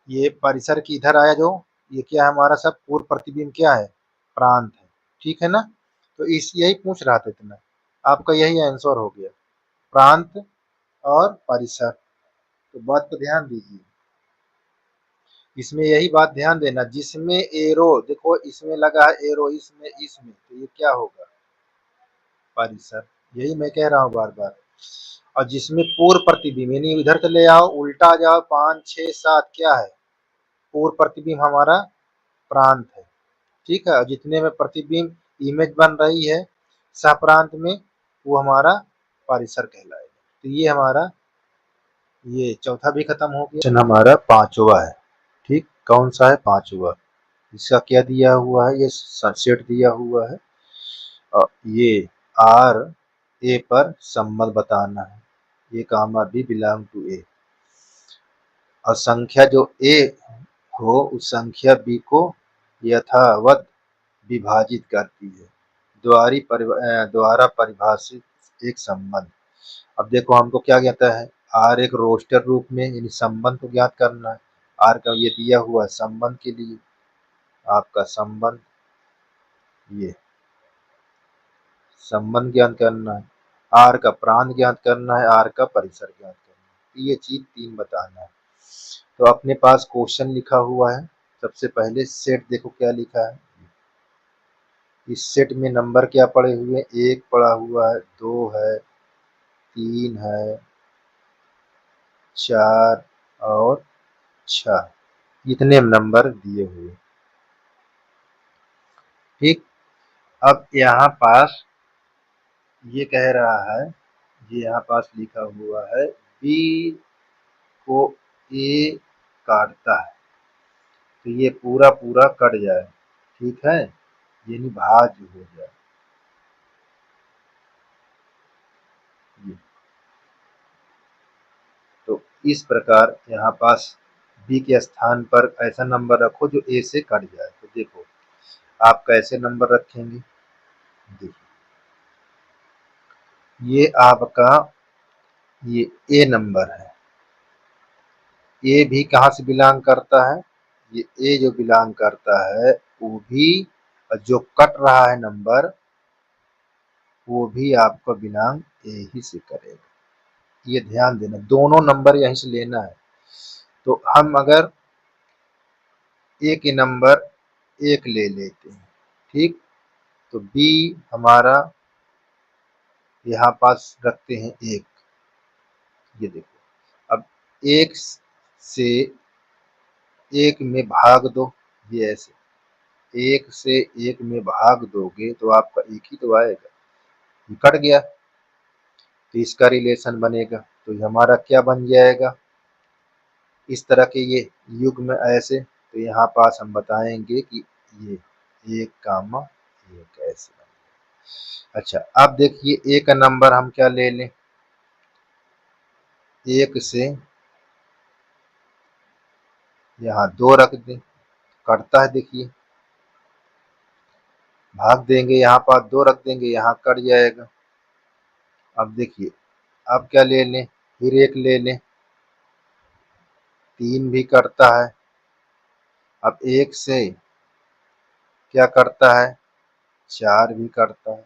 ये परिसर की इधर आया जो, ये क्या है हमारा सब पूर्व प्रतिबिंब क्या है, प्रांत है। ठीक है ना, तो इस यही पूछ रहा था इतना, आपका यही आंसर हो गया, प्रांत और परिसर। तो बात पर ध्यान दीजिए, इसमें यही बात ध्यान देना, जिसमें एरो देखो इसमें लगा है एरो, इसमें तो ये क्या होगा, परिसर। यही मैं कह रहा हूँ बार बार। और जिसमें पूर्व प्रतिबिंब, यानी इधर से ले आओ, उल्टा जाओ, 5, 6, 7 क्या है, पूर्व प्रतिबिंब हमारा प्रांत है। ठीक है, और जितने में प्रतिबिंब इमेज बन रही है सह प्रांत में, वो हमारा परिसर कहलाएगा। तो ये हमारा ये चौथा भी खत्म हो गया, क्वेश्चन हमारा पांचवा है। ठीक, कौन सा है, पांचवा। इसका क्या दिया हुआ है, ये सेट दिया हुआ है, और ये आर ए पर संबंध बताना है, ए कामा बी बिलोंग टू ए, और संख्या जो ए हो उस संख्या बी को यथावत विभाजित करती है, द्वारा परिभाषित एक संबंध। अब देखो हमको क्या ज्ञात है, आर एक रोस्टर रूप में, यानी संबंध को ज्ञात करना है। आर का ये दिया हुआ है संबंध के लिए, आपका संबंध, ये संबंध ज्ञात करना है, आर का प्रांत ज्ञात करना है, आर का परिसर ज्ञात करना है, ये चीज 3 बताना है। तो अपने पास क्वेश्चन लिखा हुआ है, सबसे पहले सेट देखो क्या लिखा है, इस सेट में नंबर क्या पड़े हुए हैं, 1 पड़ा हुआ है, 2 है, 3 है, 4 और 6, इतने नंबर दिए हुए। ठीक, अब यहाँ पास ये कह रहा है, ये यहाँ पास लिखा हुआ है, बी को ए काटता है तो ये पूरा पूरा कट जाए, ठीक है, यानी भाज्य हो जाए, ये। तो इस प्रकार यहाँ पास बी के स्थान पर ऐसा नंबर रखो जो ए से कट जाए। तो देखो आप कैसे नंबर रखेंगे, देखिए ये आपका ये ए नंबर है, ए भी कहाँ से बिलोंग करता है, ये ए जो बिलोंग करता है वो भी, जो कट रहा है नंबर वो भी आपका बिलोंग ए ही से करेगा। ये ध्यान देना, दोनों नंबर यहीं से लेना है। तो हम अगर ए के नंबर 1 ले लेते हैं, ठीक, तो बी हमारा यहाँ पास रखते हैं 1, ये देखो, अब 1 से 1 में भाग दो, ये ऐसे 1 से 1 में भाग दोगे तो आपका 1 ही तो आएगा, ये कट गया, तो इसका रिलेशन बनेगा, तो ये हमारा क्या बन जाएगा, इस तरह के ये युग्म ऐसे। तो यहाँ पास हम बताएंगे कि ये 1 कामा 1 ऐसे। अच्छा अब देखिए 1 का नंबर हम क्या ले लें, 1 से यहाँ 2 रख दें, कटता है, देखिए भाग देंगे, यहाँ पास 2 रख देंगे, यहाँ कट जाएगा। अब देखिए अब क्या ले लें, फिर 1 ले लें, 3 भी कटता है। अब 1 से क्या करता है, 4 भी करता है,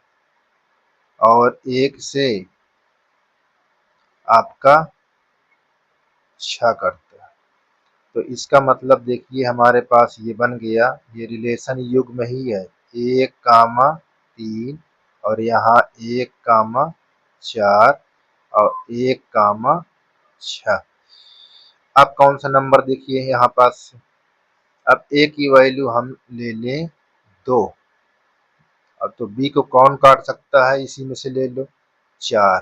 और 1 से आपका 6 करता है। तो इसका मतलब देखिए हमारे पास ये बन गया, ये रिलेशन युग्म ही है, 1 कामा 3 और यहाँ 1 कामा 4 और 1 कामा 6। अब कौन सा नंबर देखिए यहाँ पास, अब ए की वैल्यू हम ले लें 2। अब तो बी को कौन काट सकता है, इसी में से ले लो 4।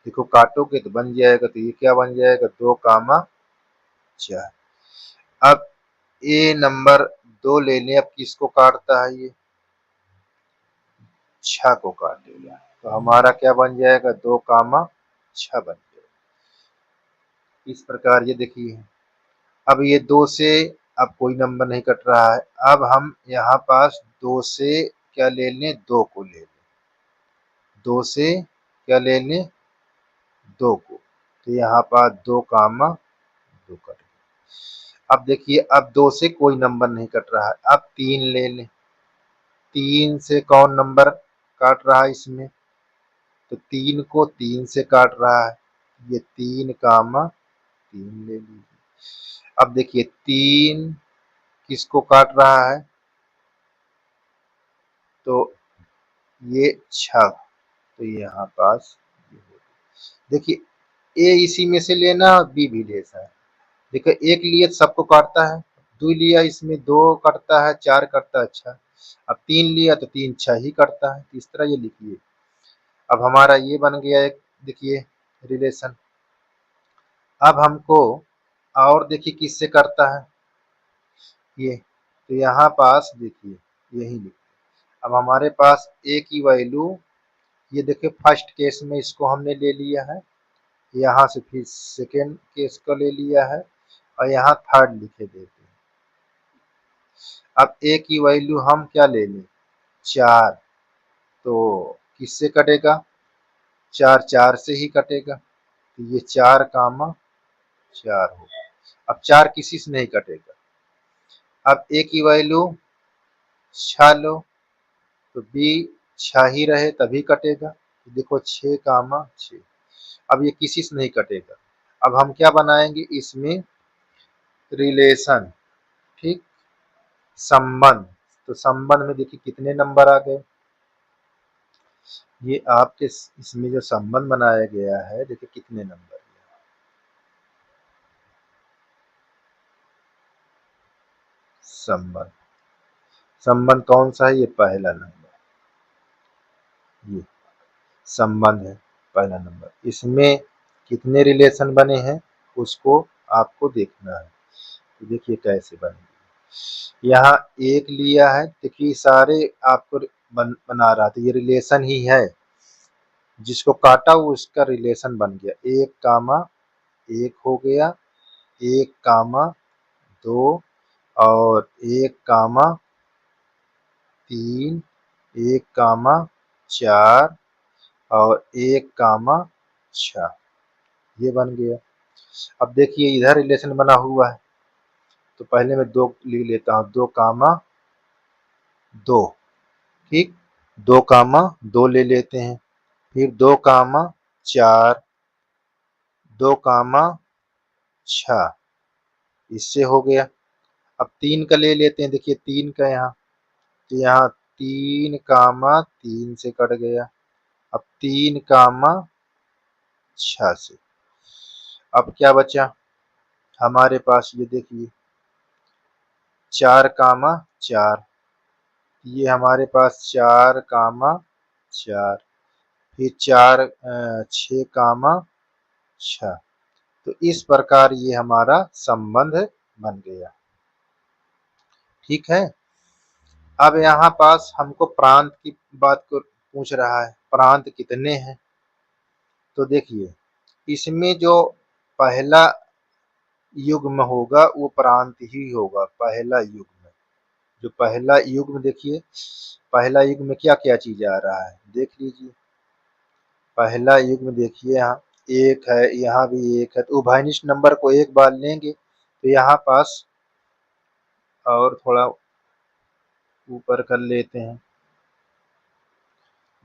देखो काटोगे तो बन जाएगा, तो ये क्या बन जाएगा, 2 कामा 4। अब ए नंबर 2 ले लें, अब किसको काटता है, ये 6 को काटेगा, तो हमारा क्या बन जाएगा, 2 कामा 6 बन जाएगा। इस प्रकार ये देखिए, अब ये 2 से अब कोई नंबर नहीं कट रहा है। अब हम यहाँ पास 2 से क्या ले लें, 2 को ले लें, 2 से क्या ले लें, 2 को, तो यहाँ पास 2 कामा 2 कट गया। अब देखिए, अब 2 से कोई नंबर नहीं कट रहा है, अब 3 ले लें, 3 से कौन नंबर काट रहा है इसमें, तो 3 को 3 से काट रहा है, ये 3 कामा 3 ले लीजिए। अब देखिए 3 किसको काट रहा है, तो ये 6, तो यहाँ पास देखिए ए इसी में से लेना, बी भी लेना है। देखो 1 लिया तो सबको काटता है, 2 लिया इसमें 2 कटता है, 4 कटता है, 6। अब 3 लिया तो 3 6 ही कटता है, तो इस तरह ये लिखिए। अब हमारा ये बन गया एक, देखिए रिलेशन। अब हमको और देखिए किससे करता है ये, तो यहाँ पास देखिए यही लिखिए। अब हमारे पास ए की वैल्यू, ये देखिए फर्स्ट केस में इसको हमने ले लिया है, यहाँ से फिर सेकेंड केस को ले लिया है, और यहाँ थर्ड लिखे देते हैं। अब ए की वैल्यू हम क्या ले लें, 4, तो किससे कटेगा, 4 4 से ही कटेगा, तो ये 4 कामा 4 होगा। अब 4 किसी से नहीं कटेगा। अब ए की वैल्यू 6 लो, तो बी 6 ही रहे तभी कटेगा, तो देखो 6 कामा 6। अब ये किसी से नहीं कटेगा। अब हम क्या बनाएंगे इसमें, रिलेशन, ठीक, संबंध। तो संबंध में देखिए कितने नंबर आ गए, ये आपके इसमें जो संबंध बनाया गया है, देखिए कितने नंबर, संबंध, संबंध कौन सा है, ये पहला नंबर, ये संबंध है पहला नंबर। इसमें कितने रिलेशन बने हैं उसको आपको देखना है, तो देखिए कैसे बनेंगे। यहाँ 1 लिया है, देखिए सारे आपको बना रहा था, ये रिलेशन ही है, जिसको काटा वो उसका रिलेशन बन गया। 1 कामा 1 हो गया, 1 कामा 2 और 1 कामा 3, 1 कामा 4 और 1 कामा 6, ये बन गया। अब देखिए इधर रिलेशन बना हुआ है, तो पहले मैं 2 लिख लेता हूँ, 2 कामा 2, ठीक, 2 कामा 2 ले लेते हैं, फिर 2 कामा 4, 2 कामा 6, इससे हो गया। अब 3 का ले लेते हैं, देखिए 3 का यहाँ, तो यहाँ 3 कामा 3 से कट गया। अब 3 कामा 6 से, अब क्या बचा हमारे पास, ये देखिए 4 कामा 4, ये हमारे पास 4 कामा 4, फिर 6 कामा 6, तो इस प्रकार ये हमारा संबंध बन गया, ठीक है। अब यहाँ पास हमको प्रांत की बात को पूछ रहा है, प्रांत कितने हैं, तो देखिए इसमें जो पहला युग्म होगा वो प्रांत ही होगा, पहला युग्म, जो पहला युग्म देखिए, पहला युग्म में क्या क्या चीज आ रहा है देख लीजिए। पहला युग्म देखिए यहाँ 1 है, यहाँ भी 1 है, तो उभयनिष्ठ नंबर को एक बार लेंगे, तो यहाँ पास और थोड़ा ऊपर कर लेते हैं।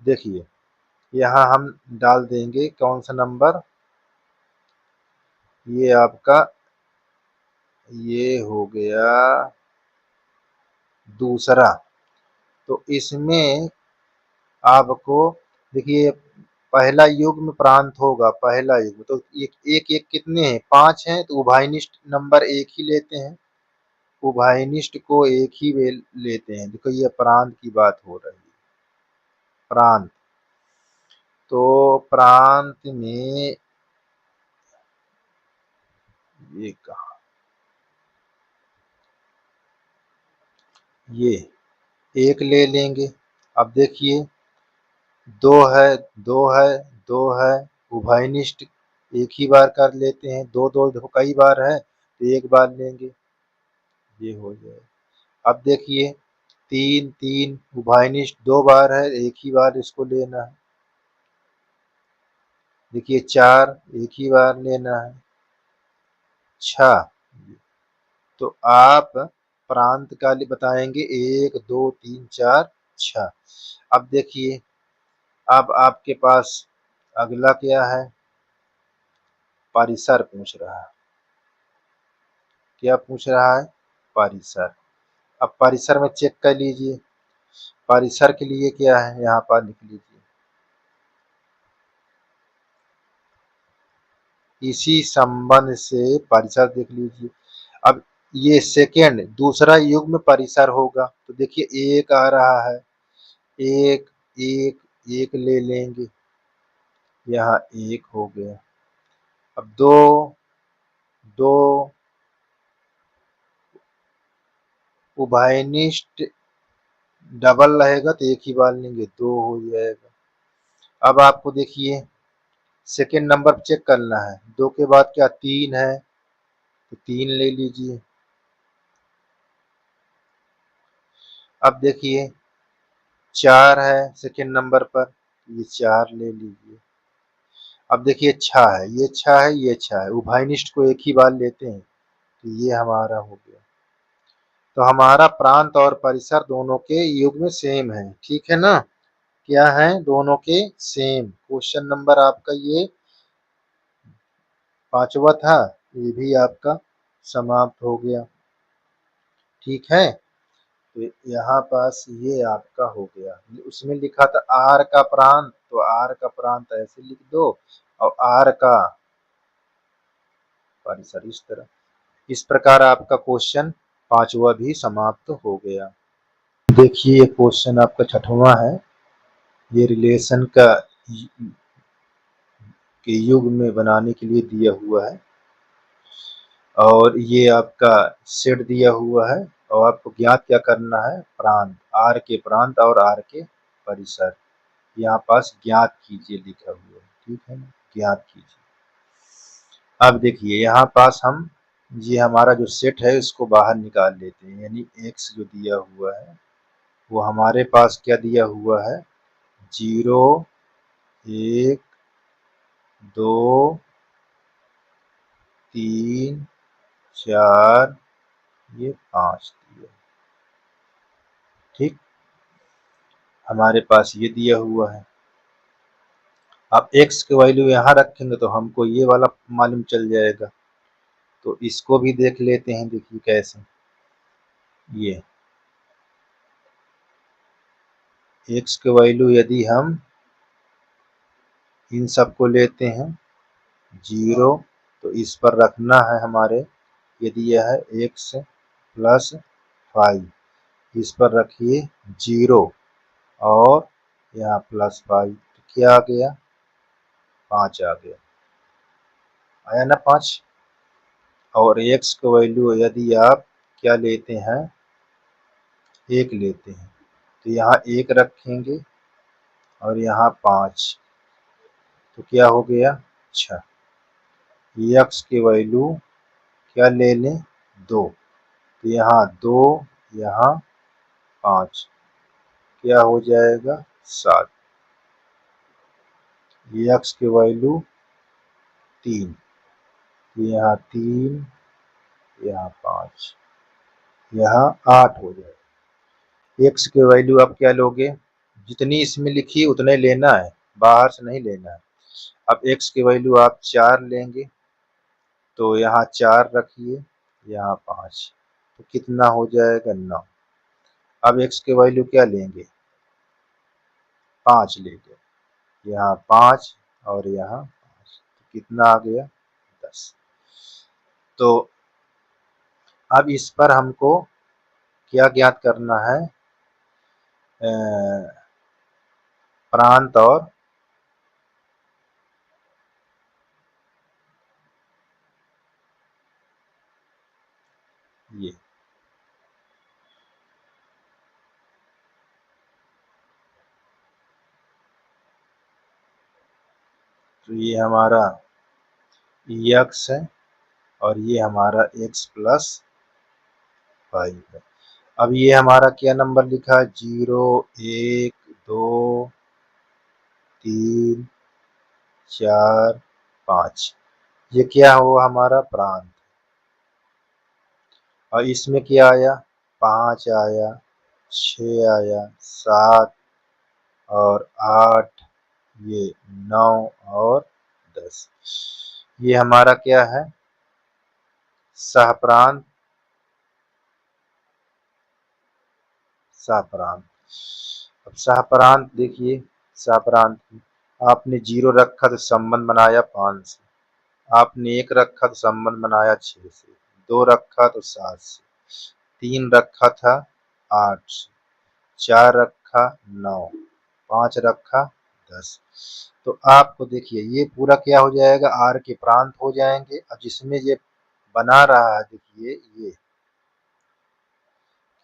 देखिए यहाँ हम डाल देंगे कौन सा नंबर, ये आपका ये हो गया दूसरा। तो इसमें आपको देखिए पहला युग्म प्रांत होगा, पहला युग्म तो एक एक, एक कितने हैं, 5 हैं, तो उभयनिष्ठ नंबर एक ही लेते हैं, उभयनिष्ठ को एक ही वे लेते हैं। देखो ये प्रांत की बात हो रही है, प्रांत। तो प्रांत में ये कहा, ये एक ले लेंगे। अब देखिए दो है, दो है, दो है, उभयनिष्ठ एक ही बार कर लेते हैं, दो दो देखो कई बार है तो एक बार लेंगे, ये हो जाएगा। अब देखिए तीन तीन उभयनिष्ठ दो बार है, एक ही बार इसको लेना है। देखिए चार एक ही बार लेना है, छह। तो आप प्रांत का बताएंगे 1 2 3 4 6। अब देखिए अब आपके पास अगला क्या है, परिसर पूछ रहा है। क्या पूछ रहा है, परिसर। अब परिसर में चेक कर लीजिए, परिसर के लिए क्या है यहाँ पर लिख लीजिए, इसी संबंध से परिसर देख लीजिए। अब ये सेकेंड दूसरा युग्म परिसर होगा, तो देखिए एक आ रहा है, एक एक एक ले लेंगे, यहाँ एक हो गया। अब दो दो उभयनिष्ठ डबल रहेगा तो एक ही बार लेंगे, दो हो जाएगा। अब आपको देखिए सेकेंड नंबर चेक करना है, दो के बाद क्या तीन है, तो तीन ले लीजिए। अब देखिए चार है सेकेंड नंबर पर, ये चार ले लीजिए। अब देखिए छह है, ये छह है, ये छह है, उभयनिष्ठ को एक ही बार लेते हैं, तो ये हमारा हो गया। तो हमारा प्रांत और परिसर दोनों के युग्म सेम है, ठीक है ना। क्या है, दोनों के सेम। क्वेश्चन नंबर आपका ये पांचवा था, ये भी आपका समाप्त हो गया, ठीक है। तो यहाँ पास ये आपका हो गया। उसमें लिखा था आर का प्रांत, तो आर का प्रांत ऐसे लिख दो, और आर का परिसर इस तरह। इस प्रकार आपका क्वेश्चन पांचवा भी समाप्त हो गया। देखिए ये क्वेश्चन आपका छठवां है, ये रिलेशन का के युग में बनाने के लिए दिया हुआ है, और ये आपका सेट दिया हुआ है, और आपको ज्ञात क्या करना है, प्रांत, आर के प्रांत और आर के परिसर यहाँ पास ज्ञात कीजिए लिखा हुआ है, ठीक है ना, ज्ञात कीजिए। अब देखिए यहाँ पास हम ये हमारा जो सेट है इसको बाहर निकाल लेते हैं, यानी एक्स जो दिया हुआ है वो हमारे पास क्या दिया हुआ है, 0 1 2 3 4 ये 5 दिया, ठीक, हमारे पास ये दिया हुआ है। अब x की वैल्यू यहाँ रखेंगे तो हमको ये वाला मालूम चल जाएगा, तो इसको भी देख लेते हैं। देखिए कैसे, ये x की वैल्यू यदि हम इन सबको लेते हैं 0, तो इस पर रखना है हमारे, यदि यह है x प्लस 5, इस पर रखिए 0 और यहाँ प्लस 5, तो क्या आ गया, 5 आ गया, आया ना 5। और x की वैल्यू यदि आप क्या लेते हैं, 1 लेते हैं, तो यहाँ 1 रखेंगे और यहाँ 5, तो क्या हो गया 6। x की वैल्यू क्या ले लें, 2, तो यहाँ 2 यहाँ 5, क्या हो जाएगा 7। x की वैल्यू 3, तो यहाँ 3 यहाँ 5, यहाँ 8 हो जाएगा। एक्स की वैल्यू आप क्या लोगे, जितनी इसमें लिखी उतने लेना है, बाहर से नहीं लेना है। अब एक्स की वैल्यू आप 4 लेंगे, तो यहाँ 4 रखिए, यहाँ 5, तो कितना हो जाएगा 9। अब एक्स की वैल्यू क्या लेंगे, 5 लेंगे, यहाँ 5 और यहाँ 5, तो कितना आ गया 10। तो अब इस पर हमको क्या ज्ञात करना है, प्रांत और ये, तो ये हमारा एक्स है और ये हमारा एक्स प्लस 5 है। अब ये हमारा क्या नंबर लिखा है, 0 1 2 3 4 5, ये क्या हुआ हमारा प्रांत। और इसमें क्या आया, 5 आया, 6 आया, 7 और 8, ये 9 और 10, ये हमारा क्या है, सहप्रांत, सहप्रांत। अब सहप्रांत देखिए, सहप्रांत आपने 0 रखा तो संबंध बनाया 5 से, आपने 1 रखा तो संबंध बनाया 6 से, 2 रखा तो 7 से, 3 रखा था 8 से, 4 रखा 9, 5 रखा 10। तो आपको देखिए ये पूरा क्या हो जाएगा, आर के प्रांत हो जाएंगे। अब जिसमें ये बना रहा है, देखिए ये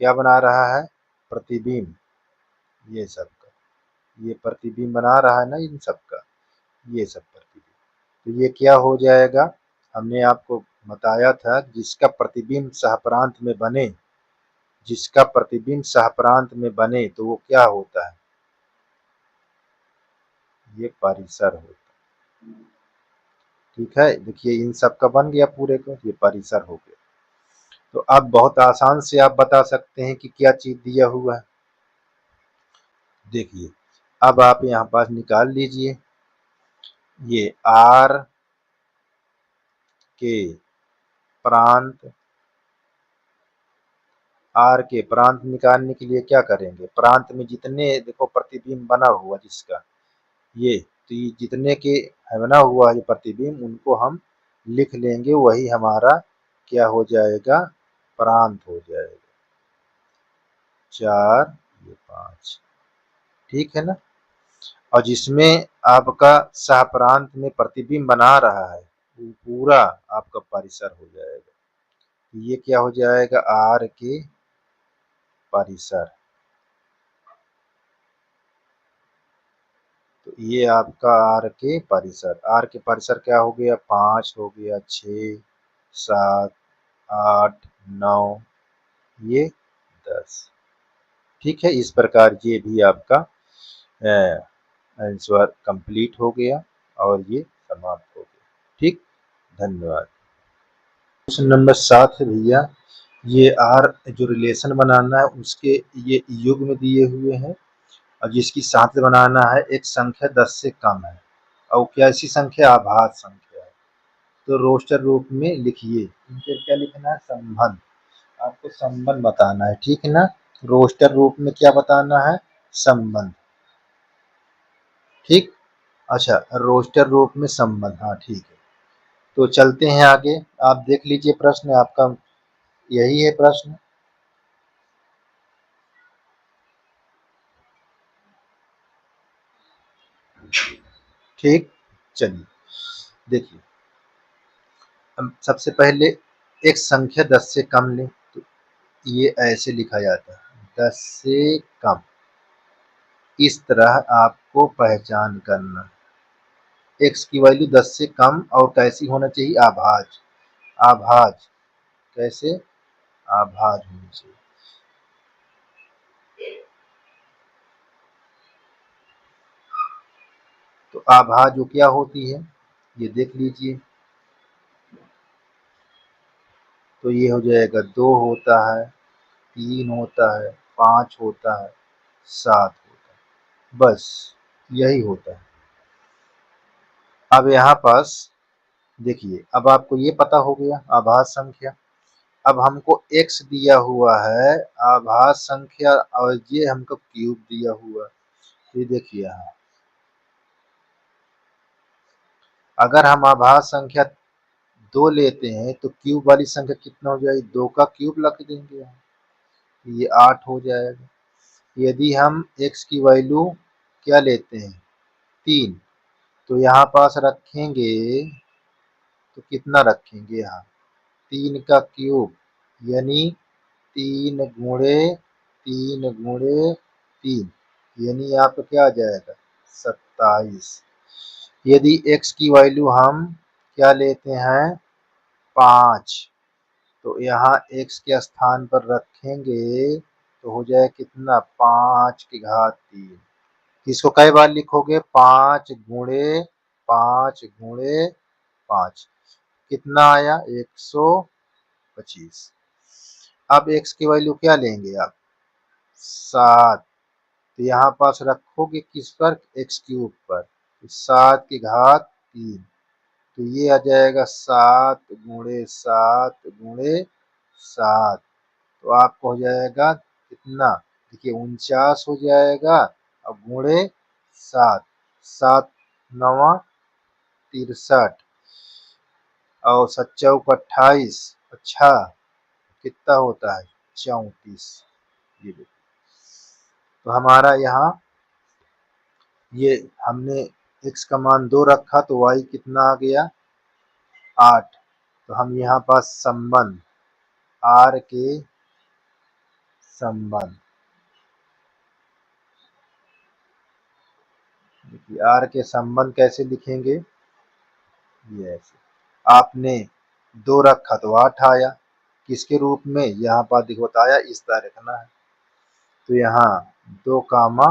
क्या बना रहा है, प्रतिबिंब, ये सब का, ये प्रतिबिंब बना रहा है ना इन सब का, ये सब प्रतिबिंब। तो ये क्या हो जाएगा, हमने आपको बताया था जिसका प्रतिबिंब सहप्रांत में बने, जिसका प्रतिबिंब सहप्रांत में बने तो वो क्या होता है, ये परिसर होता है। ठीक है, देखिए इन सब का बन गया पूरे का, ये परिसर हो गया। तो अब बहुत आसान से आप बता सकते हैं कि क्या चीज दिया हुआ है। देखिए अब आप यहाँ पास निकाल लीजिए, ये आर के प्रांत, आर के प्रांत निकालने के लिए क्या करेंगे, प्रांत में जितने देखो प्रतिबिंब बना हुआ जिसका, ये तो ये जितने के है बना हुआ है प्रतिबिंब, उनको हम लिख लेंगे, वही हमारा क्या हो जाएगा, प्रांत हो जाएगा। 4 ये 5, ठीक है ना। और जिसमें आपका सहप्रांत में प्रतिबिंब बना रहा है वो पूरा आपका परिसर हो जाएगा, ये क्या हो जाएगा, आर के परिसर। तो ये आपका आर के परिसर क्या हो गया, 5 हो गया, 6 7 8 9, ये 10। ठीक है, इस प्रकार ये भी आपका आंसर कंप्लीट हो गया और ये समाप्त हो गया। ठीक, धन्यवाद। क्वेश्चन नंबर 7 है भैया, ये आर जो रिलेशन बनाना है उसके ये युग्म दिए हुए हैं, और जिसकी साथ बनाना है एक संख्या 10 से कम है, और कैसी संख्या, आभाज्य संख्या है। तो रोस्टर रूप में लिखिए, इनके क्या लिखना है, संबंध, आपको संबंध बताना है, ठीक है ना। रोस्टर रूप में क्या बताना है, संबंध, ठीक। अच्छा, रोस्टर रूप में संबंध, हाँ ठीक है। तो चलते हैं आगे, आप देख लीजिए प्रश्न आपका यही है प्रश्न। ठीक, चलिए देखिए, हम सबसे पहले एक संख्या 10 से कम लें, तो ये ऐसे लिखा जाता है 10 से कम, इस तरह आपको पहचान करना। एक्स की वैल्यू 10 से कम और कैसी होना चाहिए, आभाज्य, आभाज्य, कैसे, आभाज्य होनी चाहिए। तो आभाज्य क्या होती है, ये देख लीजिए, तो ये हो जाएगा 2 होता है, 3 होता है, 5 होता है, 7 होता है, बस यही होता है। अब यहाँ पास देखिए, अब आपको ये पता हो गया आभाज्य संख्या। अब हमको x दिया हुआ है आभाज्य संख्या और ये हमको क्यूब दिया हुआ है। ये देखिए यहाँ, अगर हम आभाज्य संख्या 2 लेते हैं तो क्यूब वाली संख्या कितना हो जाएगी, 2 का क्यूब रख देंगे यहाँ, ये 8 हो जाएगा। यदि हम x की वैल्यू क्या लेते हैं, 3, तो यहाँ पास रखेंगे तो कितना रखेंगे यहाँ, 3 का क्यूब, यानी 3 गुणे 3 गुणे 3, यानी यहाँ पे क्या आ जाएगा, 27। यदि x की वैल्यू हम क्या लेते हैं, 5, तो यहाँ x के स्थान पर रखेंगे तो हो जाए कितना, 5 की घात 3। इसको कई बार लिखोगे, 5 गुणे 5 गुणे 5, कितना आया, 125। अब x की वैल्यू क्या लेंगे आप, 7, तो यहाँ पास रखोगे किस पर, x क्यूब पर, तो 7 की घात 3, तो ये आ जाएगा 7 गुणे 7 गुणे 7, तो आपको हो जाएगा कितना, देखिए 49 हो जाएगा। अब गुणे 7, 7 9 63 और 7 चौक 28, अच्छा कितना होता है, 34। ये देखो, तो हमारा यहाँ ये हमने x का मान 2 रखा तो y कितना आ गया, 8। तो हम यहाँ पास संबंध r के संबंध, देखिए r के संबंध कैसे लिखेंगे, ये ऐसे, आपने 2 रखा तो 8 आया, किसके रूप में, यहाँ पर देखो बताया इस तरह रखना है, तो यहाँ 2 कामा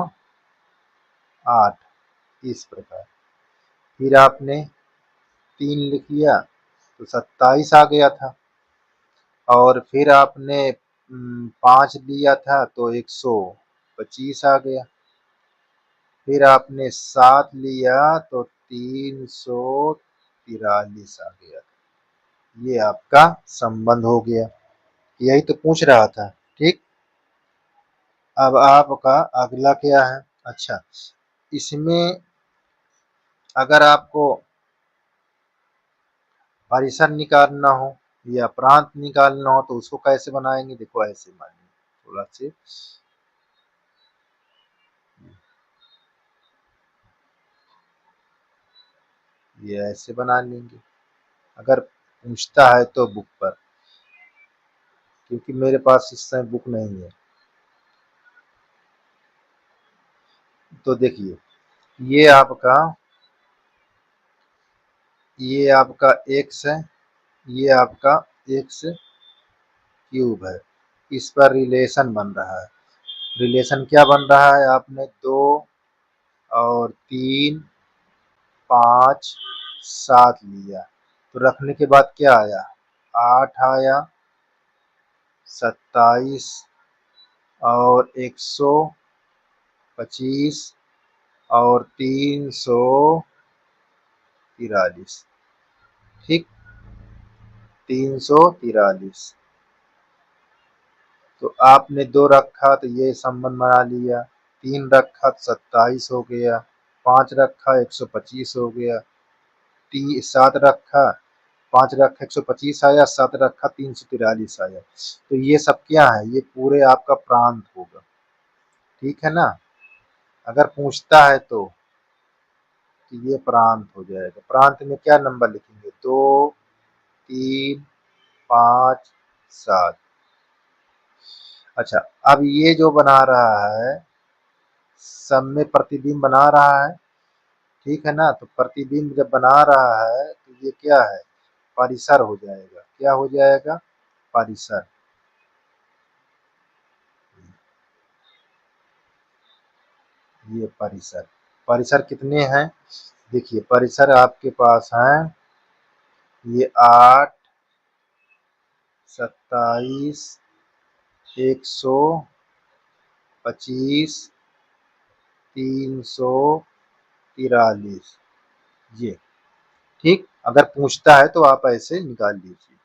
8 इस प्रकार। फिर आपने 3 लिख लिया तो 27 आ गया था, और फिर आपने 5 लिया था तो 125 आ गया, फिर आपने 7 लिया तो 343 आ गया। ये आपका संबंध हो गया, यही तो पूछ रहा था, ठीक। अब आपका अगला क्या है, अच्छा इसमें अगर आपको परिसर निकालना हो या प्रांत निकालना हो तो उसको कैसे बनाएंगे, देखो ऐसे मानिए, थोड़ा से ये ऐसे बना लेंगे, अगर पूछता है तो बुक पर, क्योंकि मेरे पास इस समय बुक नहीं है। तो देखिए, ये आपका x है, ये आपका x क्यूब है, इस पर रिलेशन बन रहा है। रिलेशन क्या बन रहा है, आपने 2 और 3 5 7 लिया, तो रखने के बाद क्या आया, 8 आया, 27 और 125 और 343, ठीक, 343। तो आपने 2 रखा तो ये संबंध बना लिया, 3 रखा तो 27 हो गया, 5 रखा 125 हो गया, 7 रखा, 5 रखा 125 आया, 7 रखा 343 आया। तो ये सब क्या है, ये पूरे आपका प्रांत होगा, ठीक है ना। अगर पूछता है तो ये प्रांत हो जाएगा। प्रांत में क्या नंबर लिखेंगे, 2 3 5 7। अच्छा, अब ये जो बना रहा है सब में प्रतिबिंब बना रहा है, ठीक है ना। तो प्रतिबिंब जब बना रहा है तो ये क्या है, परिसर हो जाएगा, क्या हो जाएगा, परिसर। ये परिसर, परिसर कितने हैं, देखिए परिसर आपके पास हैं, ये 8 27 125 25, 343 ये ठीक। अगर पूछता है तो आप ऐसे निकाल लीजिए।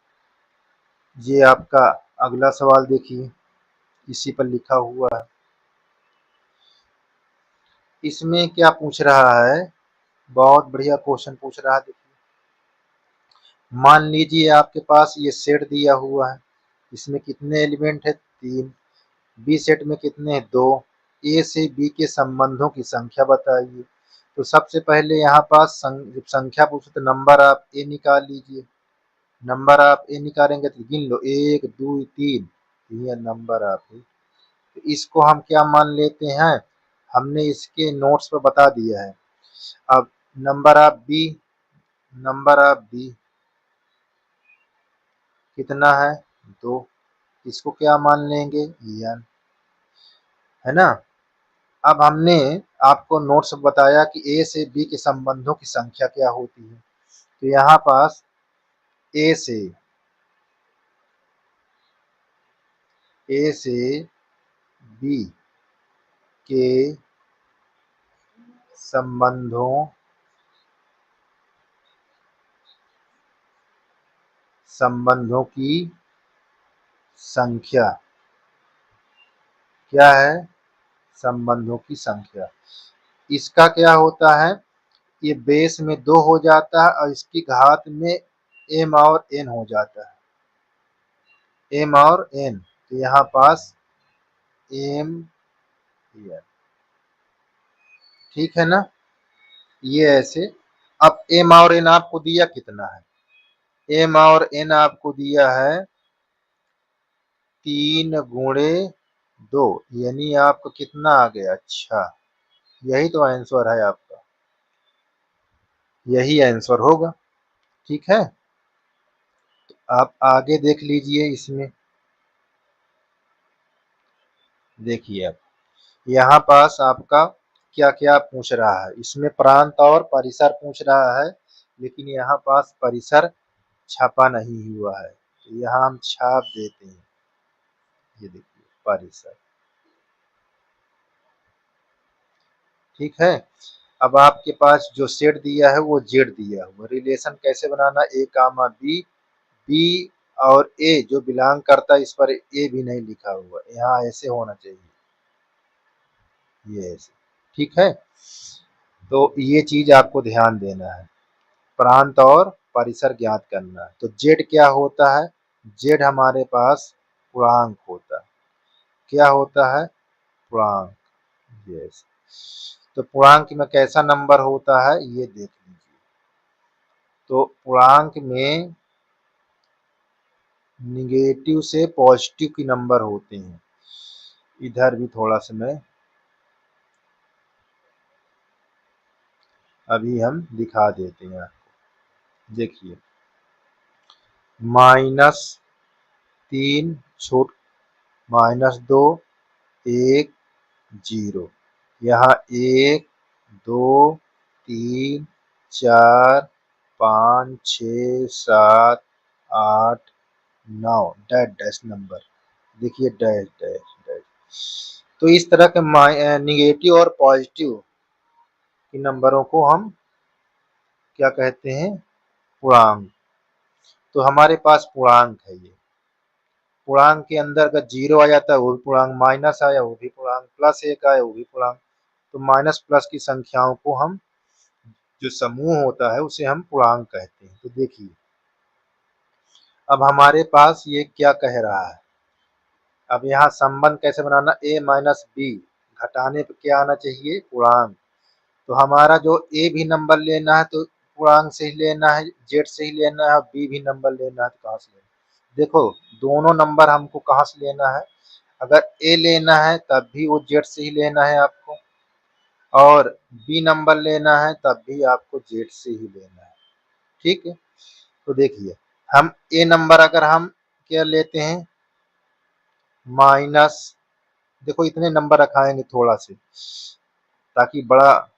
ये आपका अगला सवाल देखिए, इसी पर लिखा हुआ है। इसमें क्या पूछ रहा है, बहुत बढ़िया क्वेश्चन पूछ रहा है। देखिए, मान लीजिए आपके पास ये सेट दिया हुआ है, इसमें कितने एलिमेंट है, 3। बी सेट में कितने हैं, 2। ए से बी के संबंधों की संख्या बताइए। तो सबसे पहले यहाँ पास जब संख्या पूछे तो नंबर आप ए निकाल लीजिए। नंबर आप ए निकालेंगे तो गिन लो, 1 2 3, ये नंबर आप है। तो इसको हम क्या मान लेते हैं, हमने इसके नोट्स पर बता दिया है। अब नंबर ऑफ बी कितना है, 2। इसको क्या मान लेंगे, एन, है ना। अब हमने आपको नोट्स बताया कि ए से बी के संबंधों की संख्या क्या होती है। तो यहाँ पास ए से बी के संबंधों की संख्या क्या है, संबंधों की संख्या। इसका क्या होता है, ये बेस में 2 हो जाता है और इसकी घात में m और n हो जाता है, m और n। तो यहाँ पास m, ठीक है ना, ये ऐसे। अब m और n आपको दिया कितना है, m और n आपको दिया है 3 × 2, यानी आपको कितना आ गया, अच्छा यही तो आंसर है आपका, यही आंसर होगा। ठीक है, तो आप आगे देख लीजिए। इसमें देखिए आप यहाँ पास आपका क्या क्या पूछ रहा है, इसमें प्रांत और परिसर पूछ रहा है, लेकिन यहाँ पास परिसर छापा नहीं हुआ है, तो यहाँ हम छाप देते हैं। ये देखिए परिसर, ठीक है। अब आपके पास जो सेट दिया है वो जेड दिया हुआ, रिलेशन कैसे बनाना, ए कामा बी, बी और ए जो बिलोंग करता है, इस पर ए भी नहीं लिखा हुआ, यहाँ ऐसे होना चाहिए, ये ऐसे, ठीक है। तो ये चीज आपको ध्यान देना है, प्रांत और परिसर ज्ञात करना है। तो जेड क्या होता है, जेड हमारे पास पूर्णांक होता है, क्या होता है, पूर्णांक, यस। तो पूर्णांक में कैसा नंबर होता है ये देख लीजिए। तो पूर्णांक में निगेटिव से पॉजिटिव की नंबर होते हैं। इधर भी थोड़ा सा मैं अभी हम दिखा देते हैं आपको, देखिए -3 छोट -2 1 0, यहाँ 1 2 3 4 5 6 7 8 9 डैश डैश नंबर, देखिए डैश डैश डैश। तो इस तरह के निगेटिव और पॉजिटिव की नंबरों को हम क्या कहते हैं, पूर्णांक। तो हमारे पास पूर्णांक है, ये पूर्णांक के अंदर अगर 0 आ जाता है वो भी पूर्णांक, माइनस आया वो भी पूर्णांक, +1 आया वो भी पूर्णांक। तो माइनस प्लस की संख्याओं को हम, जो समूह होता है उसे हम पूर्णांक कहते हैं। तो देखिए अब हमारे पास ये क्या कह रहा है, अब यहाँ संबंध कैसे बनाना, a माइनस बी, घटाने पे क्या आना चाहिए, पूर्णांक। तो हमारा जो ए भी नंबर लेना है तो पूर्णांक से ही लेना है, जेड से ही लेना है, बी भी नंबर लेना है तो कहाँ से लेना है, देखो दोनों नंबर हमको कहाँ से लेना है। अगर ए लेना है तब भी वो जेड से ही लेना है आपको, और बी नंबर लेना है तब भी आपको जेड से ही लेना है, ठीक है। तो देखिए हम ए नंबर अगर हम क्या लेते हैं, माइनस, देखो इतने नंबर रखाएंगे थोड़ा से, ताकि बड़ा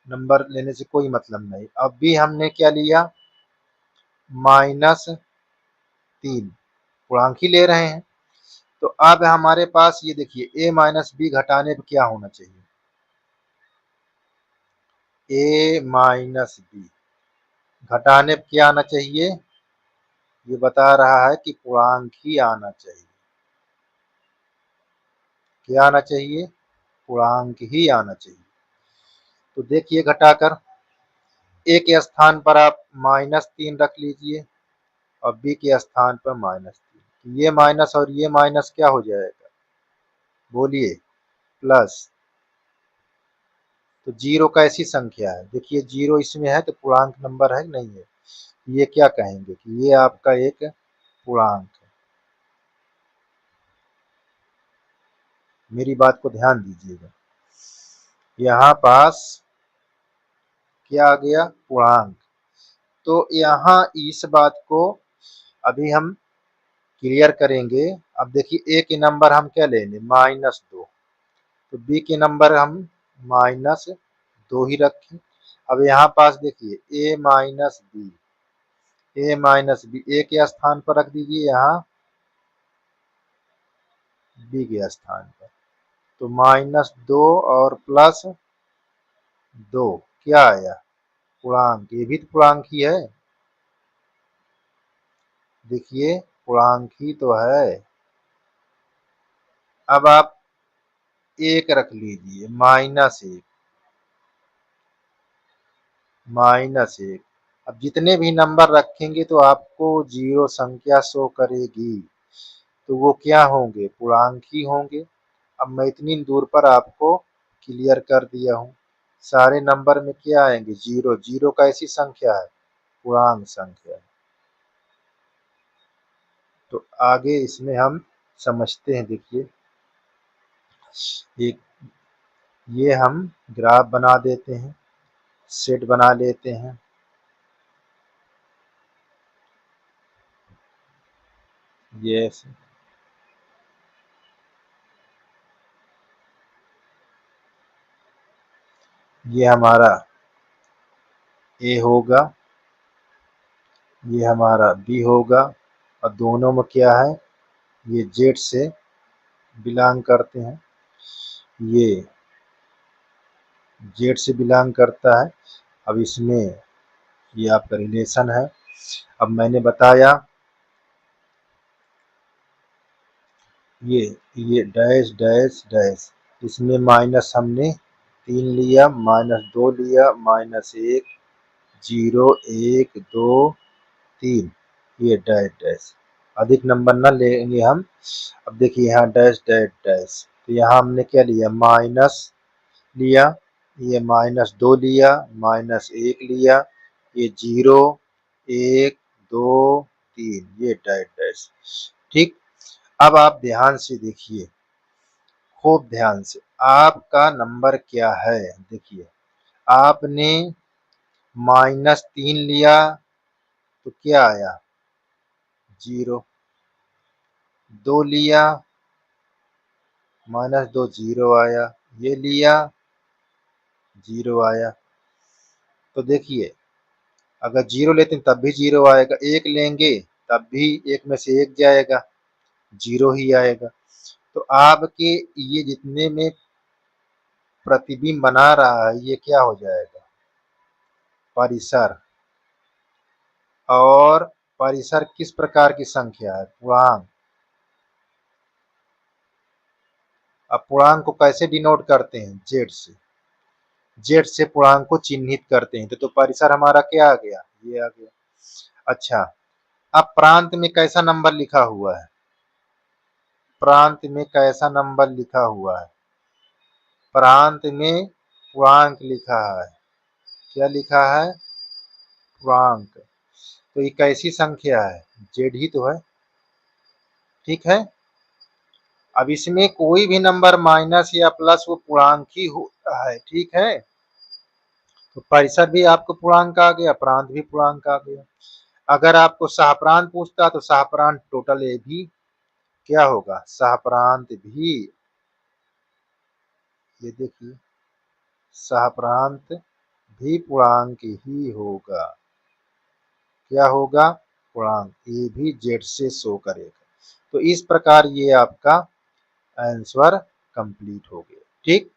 नंबर लेने से कोई मतलब नहीं। अब भी हमने क्या लिया, -3, पूर्णांक ही ले रहे हैं। तो अब हमारे पास ये देखिए a माइनस बी घटाने पर क्या होना चाहिए, a माइनस बी घटाने पर क्या आना चाहिए, ये बता रहा है कि पूर्णांक ही आना चाहिए। क्या आना चाहिए, पूर्णांक ही आना चाहिए। तो देखिए घटाकर a के स्थान पर आप -3 रख लीजिए और b के स्थान पर -3। ये माइनस और ये माइनस क्या हो जाएगा, बोलिए, प्लस। तो जीरो कैसी संख्या है, देखिए जीरो इसमें है तो पूर्णांक नंबर है नहीं है, ये क्या कहेंगे कि ये आपका एक पूर्णांक है। मेरी बात को ध्यान दीजिएगा, यहाँ पास क्या आ गया, पूर्णांक। तो यहाँ इस बात को अभी हम क्लियर करेंगे। अब देखिए ए के नंबर हम क्या ले लें, -2, तो बी के नंबर हम -2 ही रखें। अब यहाँ पास देखिए a माइनस बी ए के स्थान पर रख दीजिए, यहाँ बी के स्थान पर। तो -2 और +2 क्या आया, पूर्णांक। ये भी तो पूर्णांक ही है, देखिए पूर्णांक ही तो है। अब आप एक रख लीजिए, -1। अब जितने भी नंबर रखेंगे तो आपको जीरो संख्या शो करेगी, तो वो क्या होंगे, पूर्णांक ही होंगे। अब मैं इतनी दूर पर आपको क्लियर कर दिया हूँ। सारे नंबर में क्या आएंगे, जीरो। जीरो कैसी संख्या है, पूर्णांक संख्या है। तो आगे इसमें हम समझते हैं। देखिए एक ये हम ग्राफ बना देते हैं, सेट बना लेते हैं। ये हमारा ए होगा, ये हमारा बी होगा, और दोनों में क्या है, ये जेड से बिलोंग करते हैं, ये जेड से बिलोंग करता है। अब इसमें ये आपका रिलेशन है। अब मैंने बताया ये डैश डैश डैश, इसमें माइनस हमने 3 लिया, -2 लिया, -1, 0, 1, 2, 3, ये डैश डैश। अधिक नंबर ना लेंगे हम। अब देखिए यहाँ डैश डैश डैश, तो यहाँ हमने क्या लिया, माइनस लिया, ये -2 लिया, -1 लिया, ये 0, 1, 2, 3, ये डैश डैश। ठीक। अब आप ध्यान से देखिए, खूब ध्यान से, आपका नंबर क्या है। देखिए आपने -3 लिया तो क्या आया, 0। 2 लिया, -2, 0 आया। ये लिया, 0 आया। तो देखिए अगर 0 लेते हैं तब भी 0 आएगा, 1 लेंगे तब भी 1 में से 1 जाएगा, 0 ही आएगा। तो आपके ये जितने में प्रतिबिंब बना रहा है, ये क्या हो जाएगा, परिसर। और परिसर किस प्रकार की संख्या है, पूर्णांक। अब पूर्णांक को कैसे डिनोट करते हैं, जेड से। जेड से पूर्णांक को चिन्हित करते हैं। तो परिसर हमारा क्या आ गया, ये आ गया। अच्छा, अब प्रांत में कैसा नंबर लिखा हुआ है, प्रांत में कैसा नंबर लिखा हुआ है, प्रांत में पूर्णांक लिखा है। क्या लिखा है, पूर्णांक। तो ये कैसी संख्या है, जेड ही तो है, ठीक है। अब इसमें कोई भी नंबर माइनस या प्लस वो पूर्णांक ही होता है, ठीक है। तो परिसर भी आपको पूर्णांक आ गया, प्रांत भी पूर्णांक आ गया। अगर आपको सहप्रांत पूछता तो सहप्रांत टोटल ए भी क्या होगा, सहप्रांत भी, ये देखिए सहप्रांत भी पूर्णांक ही होगा। क्या होगा, पूर्णांक। ये भी जेड से शो करेगा। तो इस प्रकार ये आपका आंसर कंप्लीट हो गया। ठीक,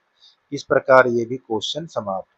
इस प्रकार ये भी क्वेश्चन समाप्त।